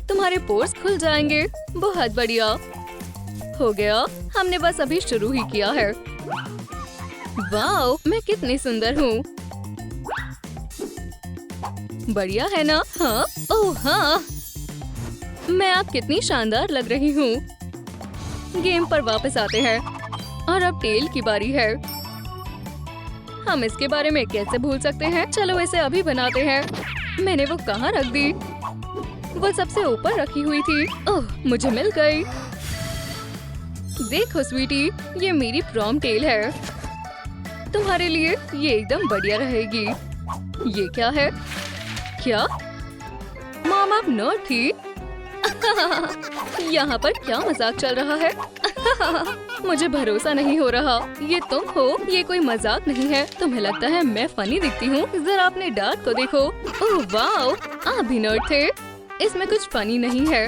तुम्हारे पोर्स खुल जाएंगे। बहुत बढ़िया हो गया। हमने बस अभी शुरू ही किया है। वाओ, मैं कितनी सुंदर हूँ। बढ़िया है ना? हाँ, ओह हाँ, मैं आप कितनी शानदार लग रही हूँ। गेम पर वापस आते हैं और अब टेल की बारी है। हम इसके बारे में कैसे भूल सकते हैं? चलो इसे अभी बनाते हैं। मैंने वो कहाँ रख दी? वो सबसे ऊपर रखी हुई थी। ओह, मुझे मिल गई। देखो स्वीटी, ये मेरी प्रॉम टेल है। तुम्हारे लिए ये एकदम बढ़िया रहेगी। ये क्या है? क्या मॉम, आप नर्ड थी? यहाँ पर क्या मजाक चल रहा है? मुझे भरोसा नहीं हो रहा। ये तुम हो? ये कोई मजाक नहीं है। तुम्हें लगता है मैं फनी दिखती हूँ? जरा अपने डैड को देखो। ओह वाओ, आप भी नर्ड थे। इसमें कुछ फनी नहीं है।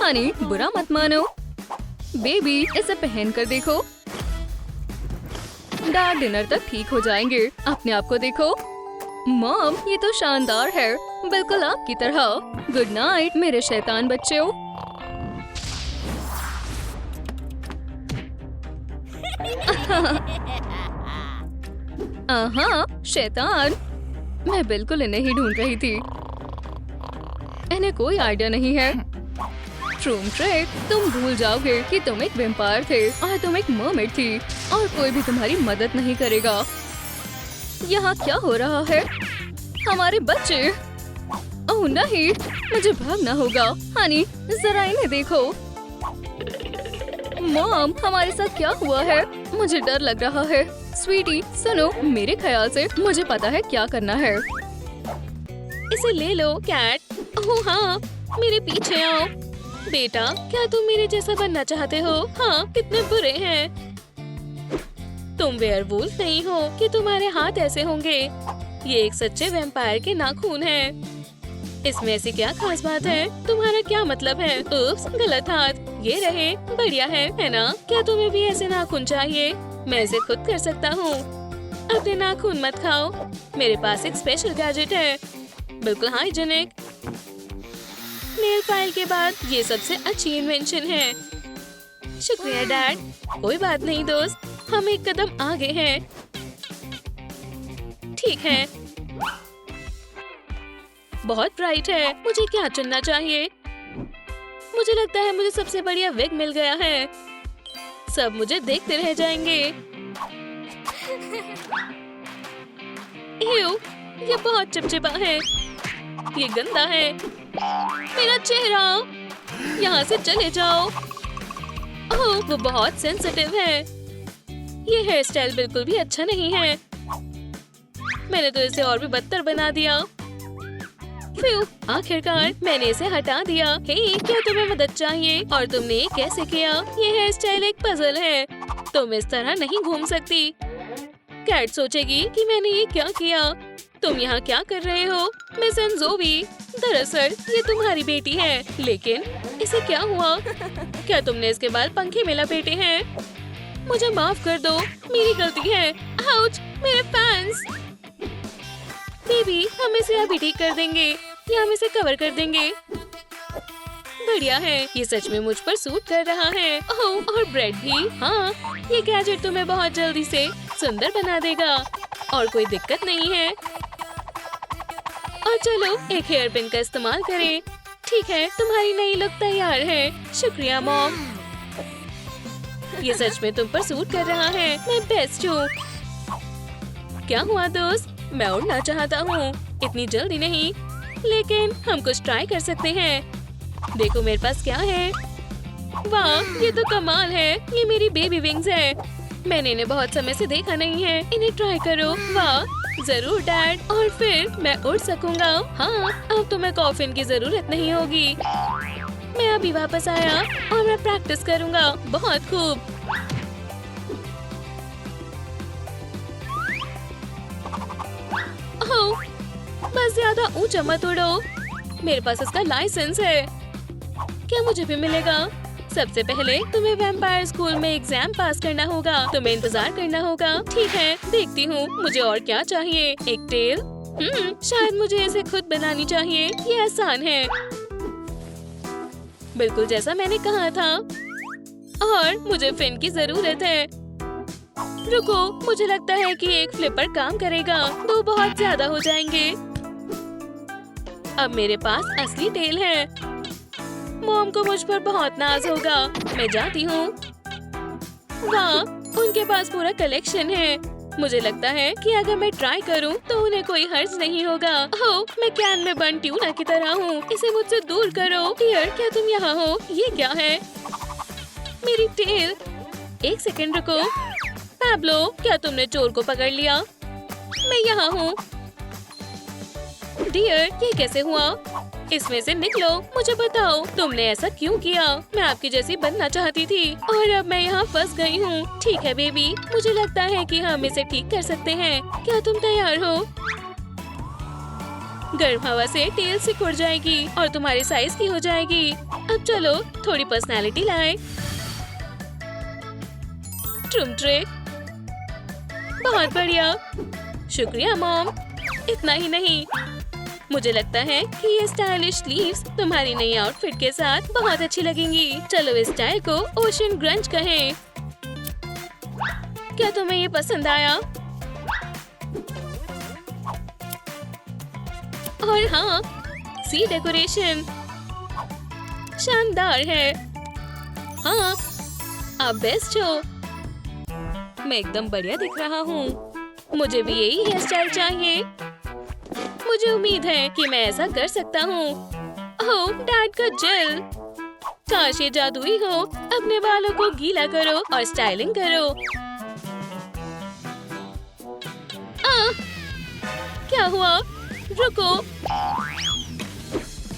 हनी, बुरा मत मानो। बेबी, इसे पहन कर देखो। डैड डिनर तक ठीक हो जाएंगे। अपने आप को देखो। मॉम, ये तो शानदार है, बिल्कुल आपकी तरह। गुड नाइट मेरे शैतान बच्चों। शैतान। मैं बिल्कुल इन्हें ही ढूंढ रही थी। इन्हें कोई आइडिया नहीं है। Room trick. तुम भूल जाओगे कि तुम एक वैम्पायर थे और तुम एक मर्मेड थी और कोई भी तुम्हारी मदद नहीं करेगा। यहाँ क्या हो रहा है? हमारे बच्चे। ओह नहीं, मुझे भागना होगा। हनी, जरा इन्हें देखो। मॉम, हमारे साथ क्या हुआ है? मुझे डर लग रहा है। स्वीटी सुनो, मेरे ख्याल से मुझे पता है क्या करना है। इसे ले लो कैट। ओह हाँ, मेरे पीछे आओ। बेटा, क्या तुम मेरे जैसा बनना चाहते हो? हाँ, कितने बुरे हैं। तुम वेयरवुल्फ नहीं हो कि तुम्हारे हाथ ऐसे होंगे। ये एक सच्चे वैम्पायर के नाखून हैं। इसमें ऐसी क्या खास बात है? तुम्हारा क्या मतलब है? उप्स, गलत हाथ। ये रहे, बढ़िया है ना? क्या तुम्हें भी ऐसे नाखून चाहिए? मैं इसे खुद कर सकता हूँ। अपने नाखून मत खाओ। मेरे पास एक स्पेशल गैजेट है, बिल्कुल हाइजेनिक। नेल फाइल के बाद ये सबसे अच्छी इन्वेंशन है। शुक्रिया डैड। कोई बात नहीं दोस्त, हम एक कदम आगे हैं। ठीक है। बहुत ब्राइट है। मुझे क्या चुनना चाहिए? मुझे लगता है मुझे सबसे बढ़िया विग मिल गया है। सब मुझे देखते रह जाएंगे। यूं, ये बहुत चिपचिपा है। ये गंदा है। मेरा चेहरा। यहाँ से चले जाओ। ओह, वो बहुत सेंसिटिव है। ये हेयर स्टाइल बिल्कुल भी अच्छा नहीं है। मैंने तो इसे और भी बदतर बना दिया। आखिरकार मैंने इसे हटा दिया। हे, क्या तुम्हें मदद चाहिए? और तुमने ये कैसे किया? ये हेयर स्टाइल एक पजल है। तुम इस तरह नहीं घूम सकती। कैट सोचेगी कि मैंने ये क्या किया। तुम यहाँ क्या कर रहे हो? मिस एनजोवी, दरअसल ये तुम्हारी बेटी है। लेकिन इसे क्या हुआ? क्या तुमने इसके बाल पंखे में लपेटे हैं? मुझे माफ कर दो, मेरी गलती है। आउच, मेरे फैंस। बेबी, हम इसे अभी ठीक कर देंगे या हम इसे कवर कर देंगे। बढ़िया है, ये सच में मुझ पर सूट कर रहा है। ओह, और ब्रेड भी। हाँ, ये गैजेट तुम्हें बहुत जल्दी से सुंदर बना देगा और कोई दिक्कत नहीं है। और चलो एक हेयर पिन का इस्तेमाल करें। ठीक है, तुम्हारी नई लुक तैयार है। शुक्रिया मॉम। ये सच में तुम पर सूट कर रहा है। मैं बेस्ट हूँ। क्या हुआ दोस्त? मैं उड़ना चाहता हूँ, इतनी जल्दी नहीं, लेकिन हम कुछ ट्राई कर सकते हैं। देखो मेरे पास क्या है। वाह, ये तो कमाल है। ये मेरी बेबी विंग्स है। मैंने इन्हें बहुत समय से देखा नहीं है। इन्हें ट्राई करो। वाह, जरूर डैड। और फिर मैं उड़ सकूंगा। हाँ, अब तुम्हें कॉफिन की जरूरत नहीं होगी। मैं अभी वापस आया और मैं प्रैक्टिस करूंगा। बहुत खूब। ओह, बस ज्यादा ऊंचा मत उड़ो। मेरे पास इसका लाइसेंस है। क्या मुझे भी मिलेगा? सबसे पहले तुम्हें वैम्पायर स्कूल में एग्जाम पास करना होगा। तुम्हें इंतजार करना होगा। ठीक है, देखती हूँ मुझे और क्या चाहिए। एक टेल? शायद मुझे इसे खुद बनानी चाहिए। ये आसान है, बिल्कुल जैसा मैंने कहा था। और मुझे फिन की जरूरत है। रुको, मुझे लगता है कि एक फ्लिपर काम करेगा। 2 बहुत ज्यादा हो जाएंगे। अब मेरे पास असली टेल है। मॉम को मुझ पर बहुत नाज होगा। मैं जाती हूँ। वाह, उनके पास पूरा कलेक्शन है। मुझे लगता है कि अगर मैं ट्राई करूँ तो उन्हें कोई हर्ज नहीं होगा। ओह, मैं कैन में बंद ट्यूना की तरह हूँ। इसे मुझसे दूर करो। डियर, क्या तुम यहाँ हो? ये क्या है? मेरी टेल। एक सेकंड रुको। पैब्लो, क्या तुमने चोर को पकड़ लिया? मैं यहाँ हूँ। डियर, ये कैसे हुआ? इसमें से निकलो, मुझे बताओ तुमने ऐसा क्यों किया? मैं आपकी जैसी बनना चाहती थी और अब मैं यहाँ फंस गई हूँ। ठीक है बेबी, मुझे लगता है कि हम इसे ठीक कर सकते हैं। क्या तुम तैयार हो? गर्म हवा से टेल सिकुड़ जाएगी और तुम्हारी साइज की हो जाएगी। अब चलो थोड़ी पर्सनालिटी लाए। ट्रूम ट्रिक। बहुत बढ़िया, शुक्रिया मॉम। इतना ही नहीं, मुझे लगता है कि ये स्टाइलिश स्लीव्स तुम्हारी नई आउटफिट के साथ बहुत अच्छी लगेंगी। चलो इस स्टाइल को ओशन ग्रंज कहें। क्या तुम्हें ये पसंद आया? और हाँ, सी डेकोरेशन शानदार है। हाँ, आप बेस्ट हो। मैं एकदम बढ़िया दिख रहा हूँ। मुझे भी यही हेयर स्टाइल चाहिए। मुझे उम्मीद है कि मैं ऐसा कर सकता हूँ। ओह, डैड का जेल। काश ये जादुई हो। अपने बालों को गीला करो और स्टाइलिंग करो। क्या हुआ? रुको।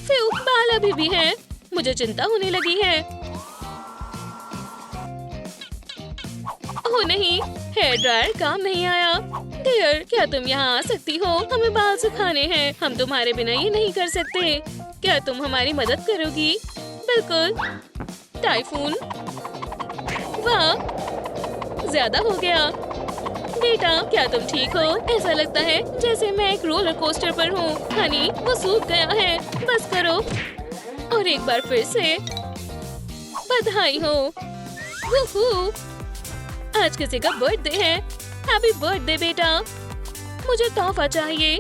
फिर बाल अभी भी है। मुझे चिंता होने लगी है। ओह नहीं, हेयर ड्रायर काम नहीं आया। डियर, क्या तुम यहाँ आ सकती हो? हमें बाल सुखाने हैं। हम तुम्हारे बिना ये नहीं कर सकते। क्या तुम हमारी मदद करोगी? बिल्कुल। टाइफून। वाह, ज्यादा हो गया। बेटा, क्या तुम ठीक हो? ऐसा लगता है जैसे मैं एक रोलर कोस्टर पर हूँ। हनी, वो सूख गया है। बस करो। और एक बार फिर से। बधाई हो। वूहू, आज किसी का बर्थडे है। हैप्पी बर्थडे बेटा। मुझे तोहफा चाहिए।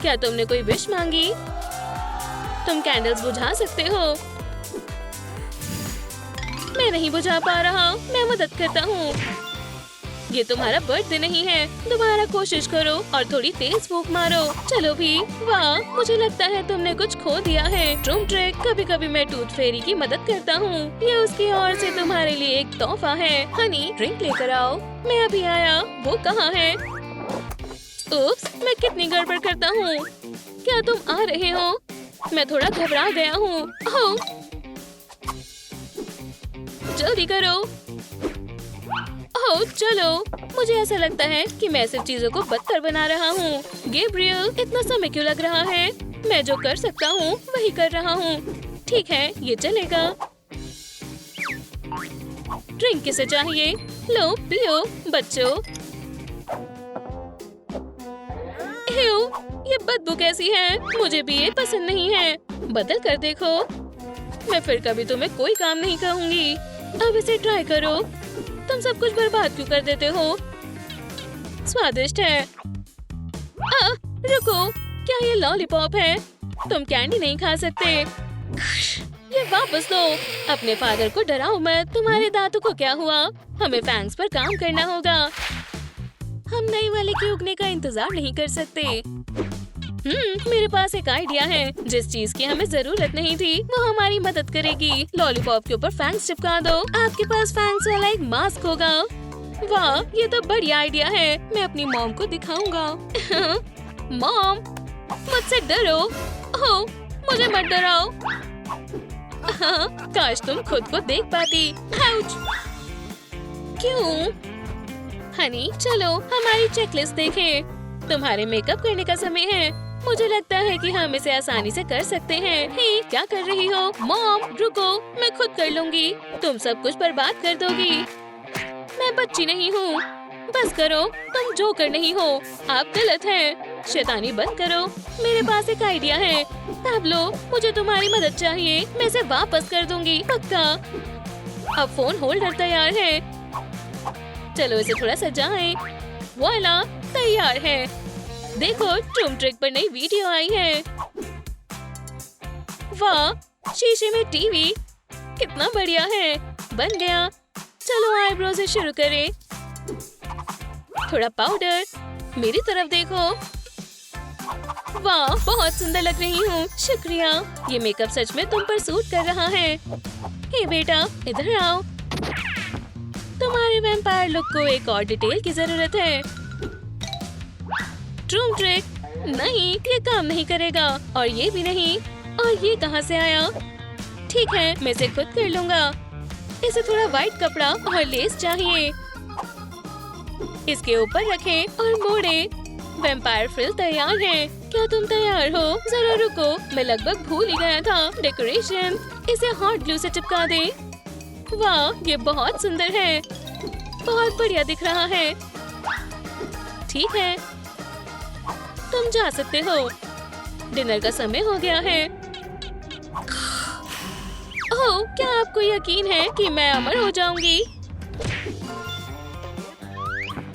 क्या तुमने कोई विश मांगी? तुम कैंडल्स बुझा सकते हो। मैं नहीं बुझा पा रहा। मैं मदद करता हूँ। ये तुम्हारा बर्थडे नहीं है। दोबारा कोशिश करो और थोड़ी तेज फूंक मारो। चलो भी। वाह, मुझे लगता है तुमने कुछ खो दिया है। ट्रूम ट्रिक। कभी कभी मैं टूथ फेरी की मदद करता हूँ। ये उसकी ओर से तुम्हारे लिए एक तोहफा है। हनी, ड्रिंक लेकर आओ। मैं अभी आया। वो कहाँ है? उप्स, मैं कितनी गड़बड़ करता हूँ। क्या तुम आ रहे हो? मैं थोड़ा घबरा गया हूँ। ओह, जल्दी करो। ओह, चलो। मुझे ऐसा लगता है कि मैं सिर्फ चीजों को बदतर बना रहा हूँ। गैब्रियल, इतना समय क्यों लग रहा है? मैं जो कर सकता हूँ वही कर रहा हूँ। ठीक है, ये चलेगा। ड्रिंक किसे चाहिए? लो, पियो बच्चों। एव, ये बदबू कैसी है? मुझे भी ये पसंद नहीं है। बदल कर देखो। मैं फिर कभी तुम्हें कोई काम नहीं कहूँगी। अब इसे ट्राई करो। तुम सब कुछ बर्बाद क्यों कर देते हो? स्वादिष्ट है। रुको, क्या ये लॉलीपॉप है? तुम कैंडी नहीं खा सकते। ये वापस दो। अपने फादर को डराओ मत। तुम्हारे दांतों को क्या हुआ? हमें फैंग्स पर काम करना होगा। हम नए वाले के उगने का इंतजार नहीं कर सकते। मेरे पास एक आइडिया है। जिस चीज की हमें जरूरत नहीं थी वो हमारी मदद करेगी। लॉलीपॉप के ऊपर फैंग्स चिपका दो। आपके पास फैंग्स वाला एक मास्क होगा। वाह, ये तो बढ़िया आइडिया है। मैं अपनी मॉम को दिखाऊंगा। मॉम, मुझसे डरो। ओह, मुझे मत डराओ। काश तुम खुद को देख पाती। आउच! क्यों? हनी, चलो हमारी चेकलिस्ट देखें। तुम्हारे मेकअप करने का समय है। मुझे लगता है कि हम इसे आसानी से कर सकते हैं। हे, क्या कर रही हो? मॉम, रुको, मैं खुद कर लूंगी। तुम सब कुछ बर्बाद कर दोगी। मैं बच्ची नहीं हूँ। बस करो, तुम जो कर नहीं हो। आप गलत हैं। शैतानी बंद करो। मेरे पास एक आइडिया है। पैब्लो, मुझे तुम्हारी मदद चाहिए। मैं इसे वापस कर दूंगी, पक्का। अब फोन होल्डर तैयार है। चलो इसे थोड़ा सजाएं। वॉइला, तैयार है। देखो, ट्रूम ट्रिक पर नई वीडियो आई है। वाह, शीशे में टीवी, कितना बढ़िया है। बन गया। चलो आईब्रो से शुरू करें। थोड़ा पाउडर। मेरी तरफ देखो। वाह, बहुत सुंदर लग रही हूँ। शुक्रिया। ये मेकअप सच में तुम पर सूट कर रहा है। हे बेटा, इधर आओ। तुम्हारे वैम्पायर लुक को एक और डिटेल की जरूरत है। ट्रूम ट्रिक, नहीं, ये काम नहीं करेगा। और ये भी नहीं। और ये कहाँ से आया? ठीक है, मैं इसे खुद कर लूंगा। इसे थोड़ा व्हाइट कपड़ा और लेस चाहिए। इसके ऊपर रखें और मोड़े। वैम्पायर फ्रिल तैयार है। क्या तुम तैयार हो? जरा रुको, मैं लगभग भूल ही गया था। डेकोरेशन, इसे हॉट ग्लू से चिपका दे। वाह, ये बहुत सुंदर है। बहुत बढ़िया दिख रहा है। ठीक है, तुम जा सकते हो। डिनर का समय हो गया है। ओह, क्या आपको यकीन है कि मैं अमर हो जाऊंगी?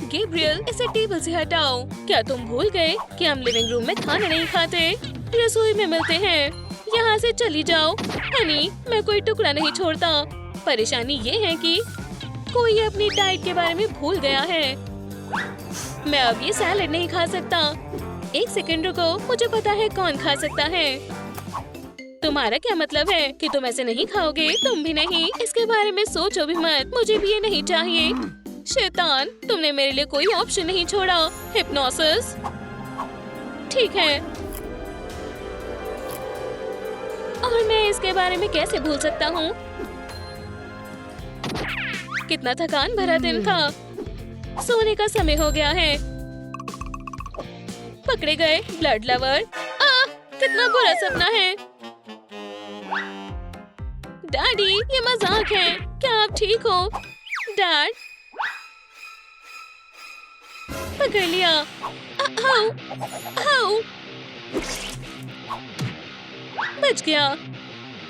गैब्रियल, इसे टेबल से हटाओ। क्या तुम भूल गए कि हम लिविंग रूम में खाना नहीं खाते? रसोई में मिलते हैं। यहाँ से चली जाओ। हनी, मैं कोई टुकड़ा नहीं छोड़ता। परेशानी ये है कि कोई अपनी डाइट के बारे में भूल गया है। मैं अब ये सैलेड नहीं खा सकता। एक सेकंड रुको, मुझे पता है कौन खा सकता है। तुम्हारा क्या मतलब है कि तुम ऐसे नहीं खाओगे? तुम भी नहीं। इसके बारे में सोचो भी मत। मुझे भी ये नहीं चाहिए। शैतान, तुमने मेरे लिए कोई ऑप्शन नहीं छोड़ा। हिप्नोसिस, ठीक है। और मैं इसके बारे में कैसे भूल सकता हूँ? कितना थकान भरा दिन था। सोने का समय हो गया है। पकड़े गए, ब्लड लवर। कितना बुरा सपना है। डैडी, ये मजाक है। क्या आप ठीक हो? डैड, पकड़ लिया। आओ, आओ। बच गया।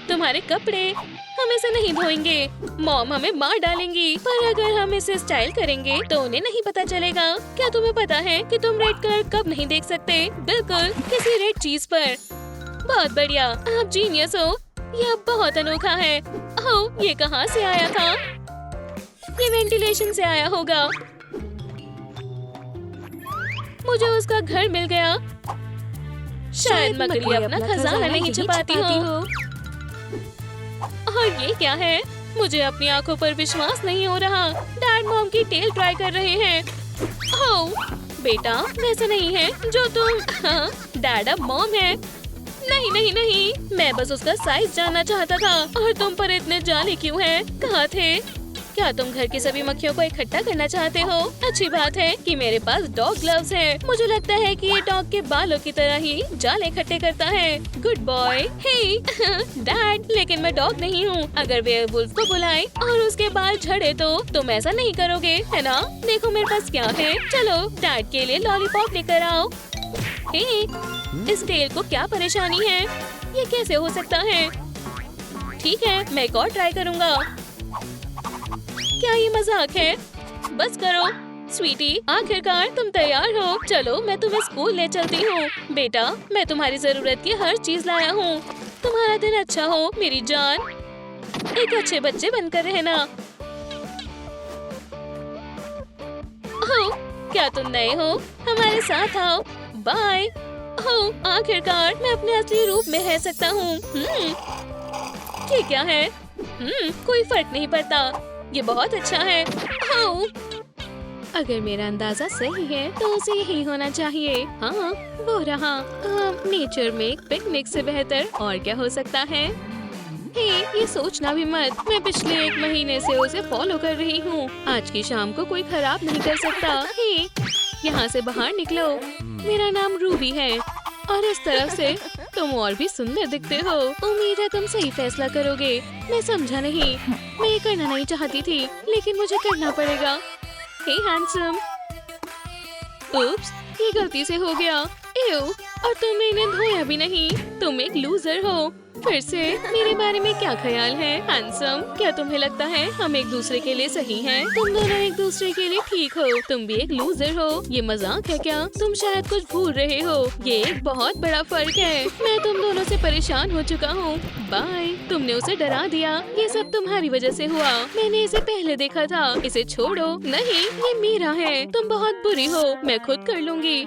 तुम्हारे कपड़े, हम इसे नहीं धोएंगे। मॉम हमें मार डालेंगी। पर अगर हम इसे स्टाइल करेंगे तो उन्हें नहीं पता चलेगा। क्या तुम्हें पता है कि तुम रेड कलर कब नहीं देख सकते? बिल्कुल, किसी रेड चीज पर। बहुत बढ़िया, आप जीनियस हो। यह बहुत अनोखा है। ओह, ये कहाँ से आया था? ये वेंटिलेशन से आया होगा। मुझे उसका घर मिल गया। शायद मकड़ी अपना खजाना नहीं छुपाती हो। और ये क्या है? मुझे अपनी आंखों पर विश्वास नहीं हो रहा। डैड मॉम की टेल ट्राई कर रहे हैं। ओह बेटा, वैसा नहीं है जो तुम। हाँ, डैड अब मॉम है। नहीं नहीं नहीं, मैं बस उसका साइज जानना चाहता था। और तुम पर इतने जाले क्यों हैं? कहाँ थे? क्या तुम घर की सभी मक्खियों को इकट्ठा करना चाहते हो? अच्छी बात है कि मेरे पास डॉग ग्लव्स हैं। मुझे लगता है कि ये डॉग के बालों की तरह ही जाल इकट्ठे करता है। Good boy. हे डैड, लेकिन मैं डॉग नहीं हूँ। अगर वेयरवुल्फ को बुलाए और उसके बाल झड़े तो तुम ऐसा नहीं करोगे, है ना? देखो मेरे पास क्या है। चलो डैड के लिए लॉलीपॉप लेकर आओ। हे, इस टेल को क्या परेशानी है? ये कैसे हो सकता है? ठीक है, मैं एक और ट्राई करूँगा। क्या ये मजाक है? बस करो। स्वीटी, आखिरकार तुम तैयार हो। चलो मैं तुम्हें स्कूल ले चलती हूँ। बेटा, मैं तुम्हारी जरूरत की हर चीज लाया हूँ। तुम्हारा दिन अच्छा हो मेरी जान। एक अच्छे बच्चे बनकर रहना। ओह, क्या तुम नए हो? हमारे साथ आओ। बाय। ओह, आखिरकार मैं अपने असली रूप में रह सकता हूँ। ये क्या है? कोई फर्क नहीं पड़ता। ये बहुत अच्छा है। ओह, अगर मेरा अंदाजा सही है तो उसे यही होना चाहिए। हाँ, वो रहा। नेचर में एक पिकनिक से बेहतर और क्या हो सकता है? हे, ये सोचना भी मत। मैं पिछले 1 महीने से उसे फॉलो कर रही हूँ। आज की शाम को कोई खराब नहीं कर सकता। हे, यहाँ से बाहर निकलो। मेरा नाम रूबी है और इस तरफ से तुम और भी सुंदर दिखते हो। उम्मीद है तुम सही फैसला करोगे। मैं समझा नहीं। मैं ये करना नहीं चाहती थी, लेकिन मुझे करना पड़ेगा। हे हैंडसम। उप्स, ये गलती से हो गया। एव, और तुमने इन्हें धोया भी नहीं। तुम एक लूजर हो। फिर से मेरे बारे में क्या ख्याल है हैंडसम? क्या तुम्हें लगता है हम एक दूसरे के लिए सही हैं? तुम दोनों एक दूसरे के लिए ठीक हो। तुम भी एक लूजर हो। ये मजाक है क्या? तुम शायद कुछ भूल रहे हो। ये एक बहुत बड़ा फर्क है। मैं तुम दोनों से परेशान हो चुका हूँ। बाय। तुमने उसे डरा दिया। ये सब तुम्हारी वजह से हुआ। मैंने इसे पहले देखा था। इसे छोड़ो। नहीं, ये मेरा है। तुम बहुत बुरी हो। मैं खुद कर लूंगी।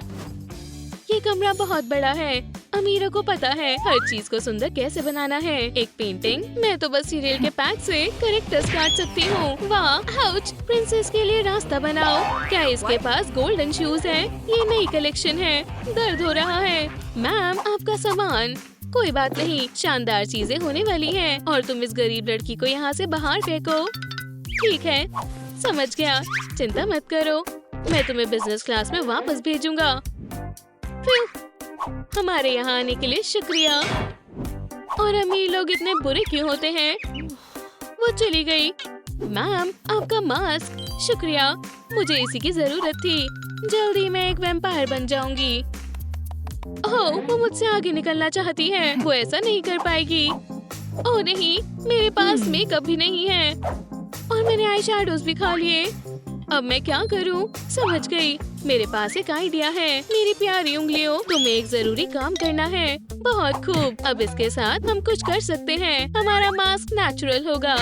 ये कमरा बहुत बड़ा है। अमीरों को पता है हर चीज को सुंदर कैसे बनाना है। एक पेंटिंग, मैं तो बस सीरियल के पैक से कैरेक्टर्स काट सकती हूँ। वाह, आउच। प्रिंसेस के लिए रास्ता बनाओ। क्या इसके पास गोल्डन शूज हैं? ये नई कलेक्शन है। दर्द हो रहा है। मैम, आपका सामान। कोई बात नहीं, शानदार चीजें होने वाली हैं और तुम इस गरीब लड़की को यहाँ से बाहर फेंको। ठीक है, समझ गया। चिंता मत करो, मैं तुम्हें बिजनेस क्लास में वापस भेजूंगा। हमारे यहाँ आने के लिए शुक्रिया। और अमीर लोग इतने बुरे क्यों होते हैं? वो चली गई। मैम, आपका मास्क। शुक्रिया, मुझे इसी की जरूरत थी। जल्दी मैं एक वैम्पायर बन जाऊंगी। ओह, वो मुझसे आगे निकलना चाहती है। वो ऐसा नहीं कर पाएगी। ओह नहीं, मेरे पास मेकअप भी नहीं है और मैंने आई शैडोज भी खा लिए। अब मैं क्या करूं? समझ गई। मेरे पास एक आइडिया है। मेरी प्यारी उंगलियों, तुम्हें एक जरूरी काम करना है। बहुत खूब। अब इसके साथ हम कुछ कर सकते हैं। हमारा मास्क नेचुरल होगा।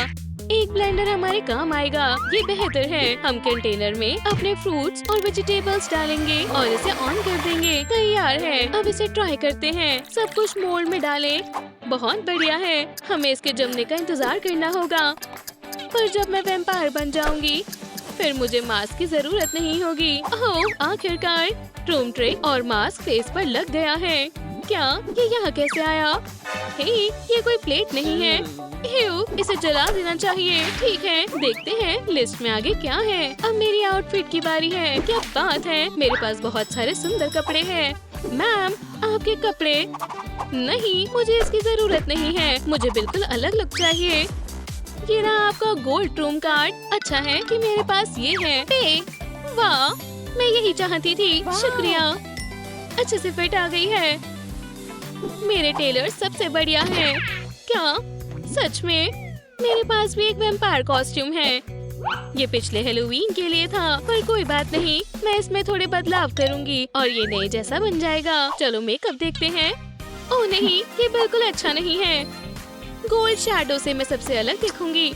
एक ब्लेंडर हमारे काम आएगा। ये बेहतर है। हम कंटेनर में अपने फ्रूट्स और वेजिटेबल्स डालेंगे और इसे ऑन कर देंगे। तैयार है। अब इसे ट्राई करते हैं। सब कुछ मोल्ड में डालें। बहुत बढ़िया है। हमें इसके जमने का इंतजार करना होगा। पर जब मैं वैम्पायर बन जाऊंगी फिर मुझे मास्क की जरूरत नहीं होगी। ओह, आखिरकार रूम ट्रे और मास्क फेस पर लग गया है। क्या ये यहाँ कैसे आया? हे, ये कोई प्लेट नहीं है। हेव, इसे जला देना चाहिए। ठीक है, देखते हैं लिस्ट में आगे क्या है। अब मेरी आउटफिट की बारी है। क्या बात है, मेरे पास बहुत सारे सुंदर कपड़े हैं। मैम, आपके कपड़े? नहीं, मुझे इसकी जरूरत नहीं है। मुझे बिल्कुल अलग लुक चाहिए। ये रहा आपका गोल्ड रूम कार्ड। अच्छा है कि मेरे पास ये है। हे, वाह, मैं यही चाहती थी। शुक्रिया, अच्छे से फिट आ गई है। मेरे टेलर सबसे बढ़िया है। क्या सच में? मेरे पास भी एक वैम्पायर कॉस्ट्यूम है। ये पिछले हेलोवीन के लिए था, पर कोई बात नहीं, मैं इसमें थोड़े बदलाव करूंगी और ये नए जैसा बन जाएगा। चलो मेकअप देखते हैं। ओह नहीं, ये बिल्कुल अच्छा नहीं है। गोल्ड शैडो से मैं सबसे अलग दिखूंगी।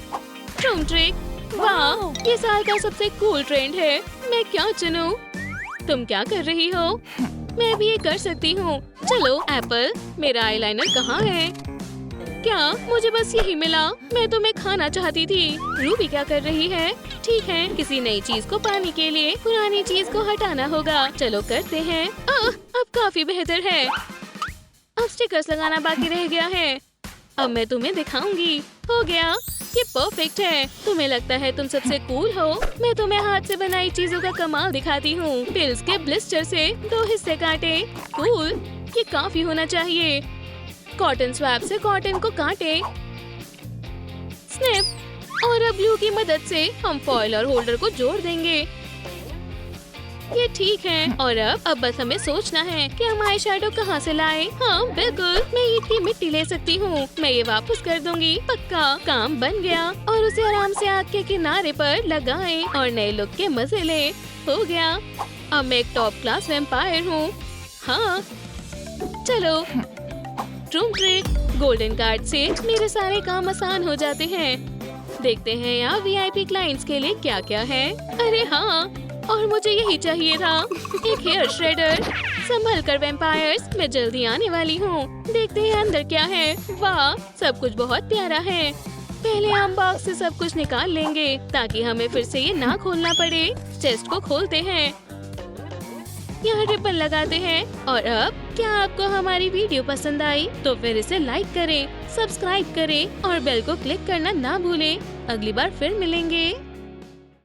रूम ट्रिक, वाह, ये साल का सबसे कूल ट्रेंड है। मैं क्या चुनूं? तुम क्या कर रही हो? मैं भी ये कर सकती हूँ। चलो एप्पल, मेरा आईलाइनर कहाँ है? क्या मुझे बस यही मिला? मैं तुम्हें खाना चाहती थी। रूबी क्या कर रही है? ठीक है, किसी नई चीज को पाने के लिए पुरानी चीज को हटाना होगा। चलो करते हैं। अब काफी बेहतर है। अब स्टिकर्स लगाना बाकी रह गया है। अब मैं तुम्हें दिखाऊंगी। हो गया, ये परफेक्ट है। तुम्हें लगता है तुम सबसे कूल हो? मैं तुम्हें हाथ से बनाई चीजों का कमाल दिखाती हूँ। पिल्स के ब्लिस्टर से 2 हिस्से काटे। कूल, ये काफी होना चाहिए। कॉटन स्वैप से कॉटन को काटे। स्निप, और अब ग्लू की मदद से हम फॉइल और होल्डर को जोड़ देंगे। ये ठीक है। और अब बस हमें सोचना है कि हम आई शैडो कहाँ से लाएं। हाँ बिल्कुल, मैं ईद की मिट्टी ले सकती हूँ। मैं ये वापस कर दूंगी। पक्का, काम बन गया। और उसे आराम से आग के किनारे पर लगाएं और नए लुक के मजे ले। हो गया, अब मैं एक टॉप क्लास वैम्पायर हूँ। हाँ चलो, बेडरूम ट्रिक। गोल्डन कार्ड से मेरे सारे काम आसान हो जाते हैं। देखते हैं यहाँ VIP क्लाइंट्स के लिए क्या क्या है। अरे हाँ, और मुझे यही चाहिए था, एक हेयर श्रेडर। संभल कर वैम्पायर्स, मैं जल्दी आने वाली हूँ। देखते हैं अंदर क्या है। वाह, सब कुछ बहुत प्यारा है। पहले हम बॉक्स से सब कुछ निकाल लेंगे ताकि हमें फिर से ये ना खोलना पड़े। चेस्ट को खोलते हैं, यहाँ रिबन लगाते हैं। और अब क्या आपको हमारी वीडियो पसंद आई तो फिर इसे लाइक करें, सब्सक्राइब करें और बेल को क्लिक करना ना भूलें। अगली बार फिर मिलेंगे।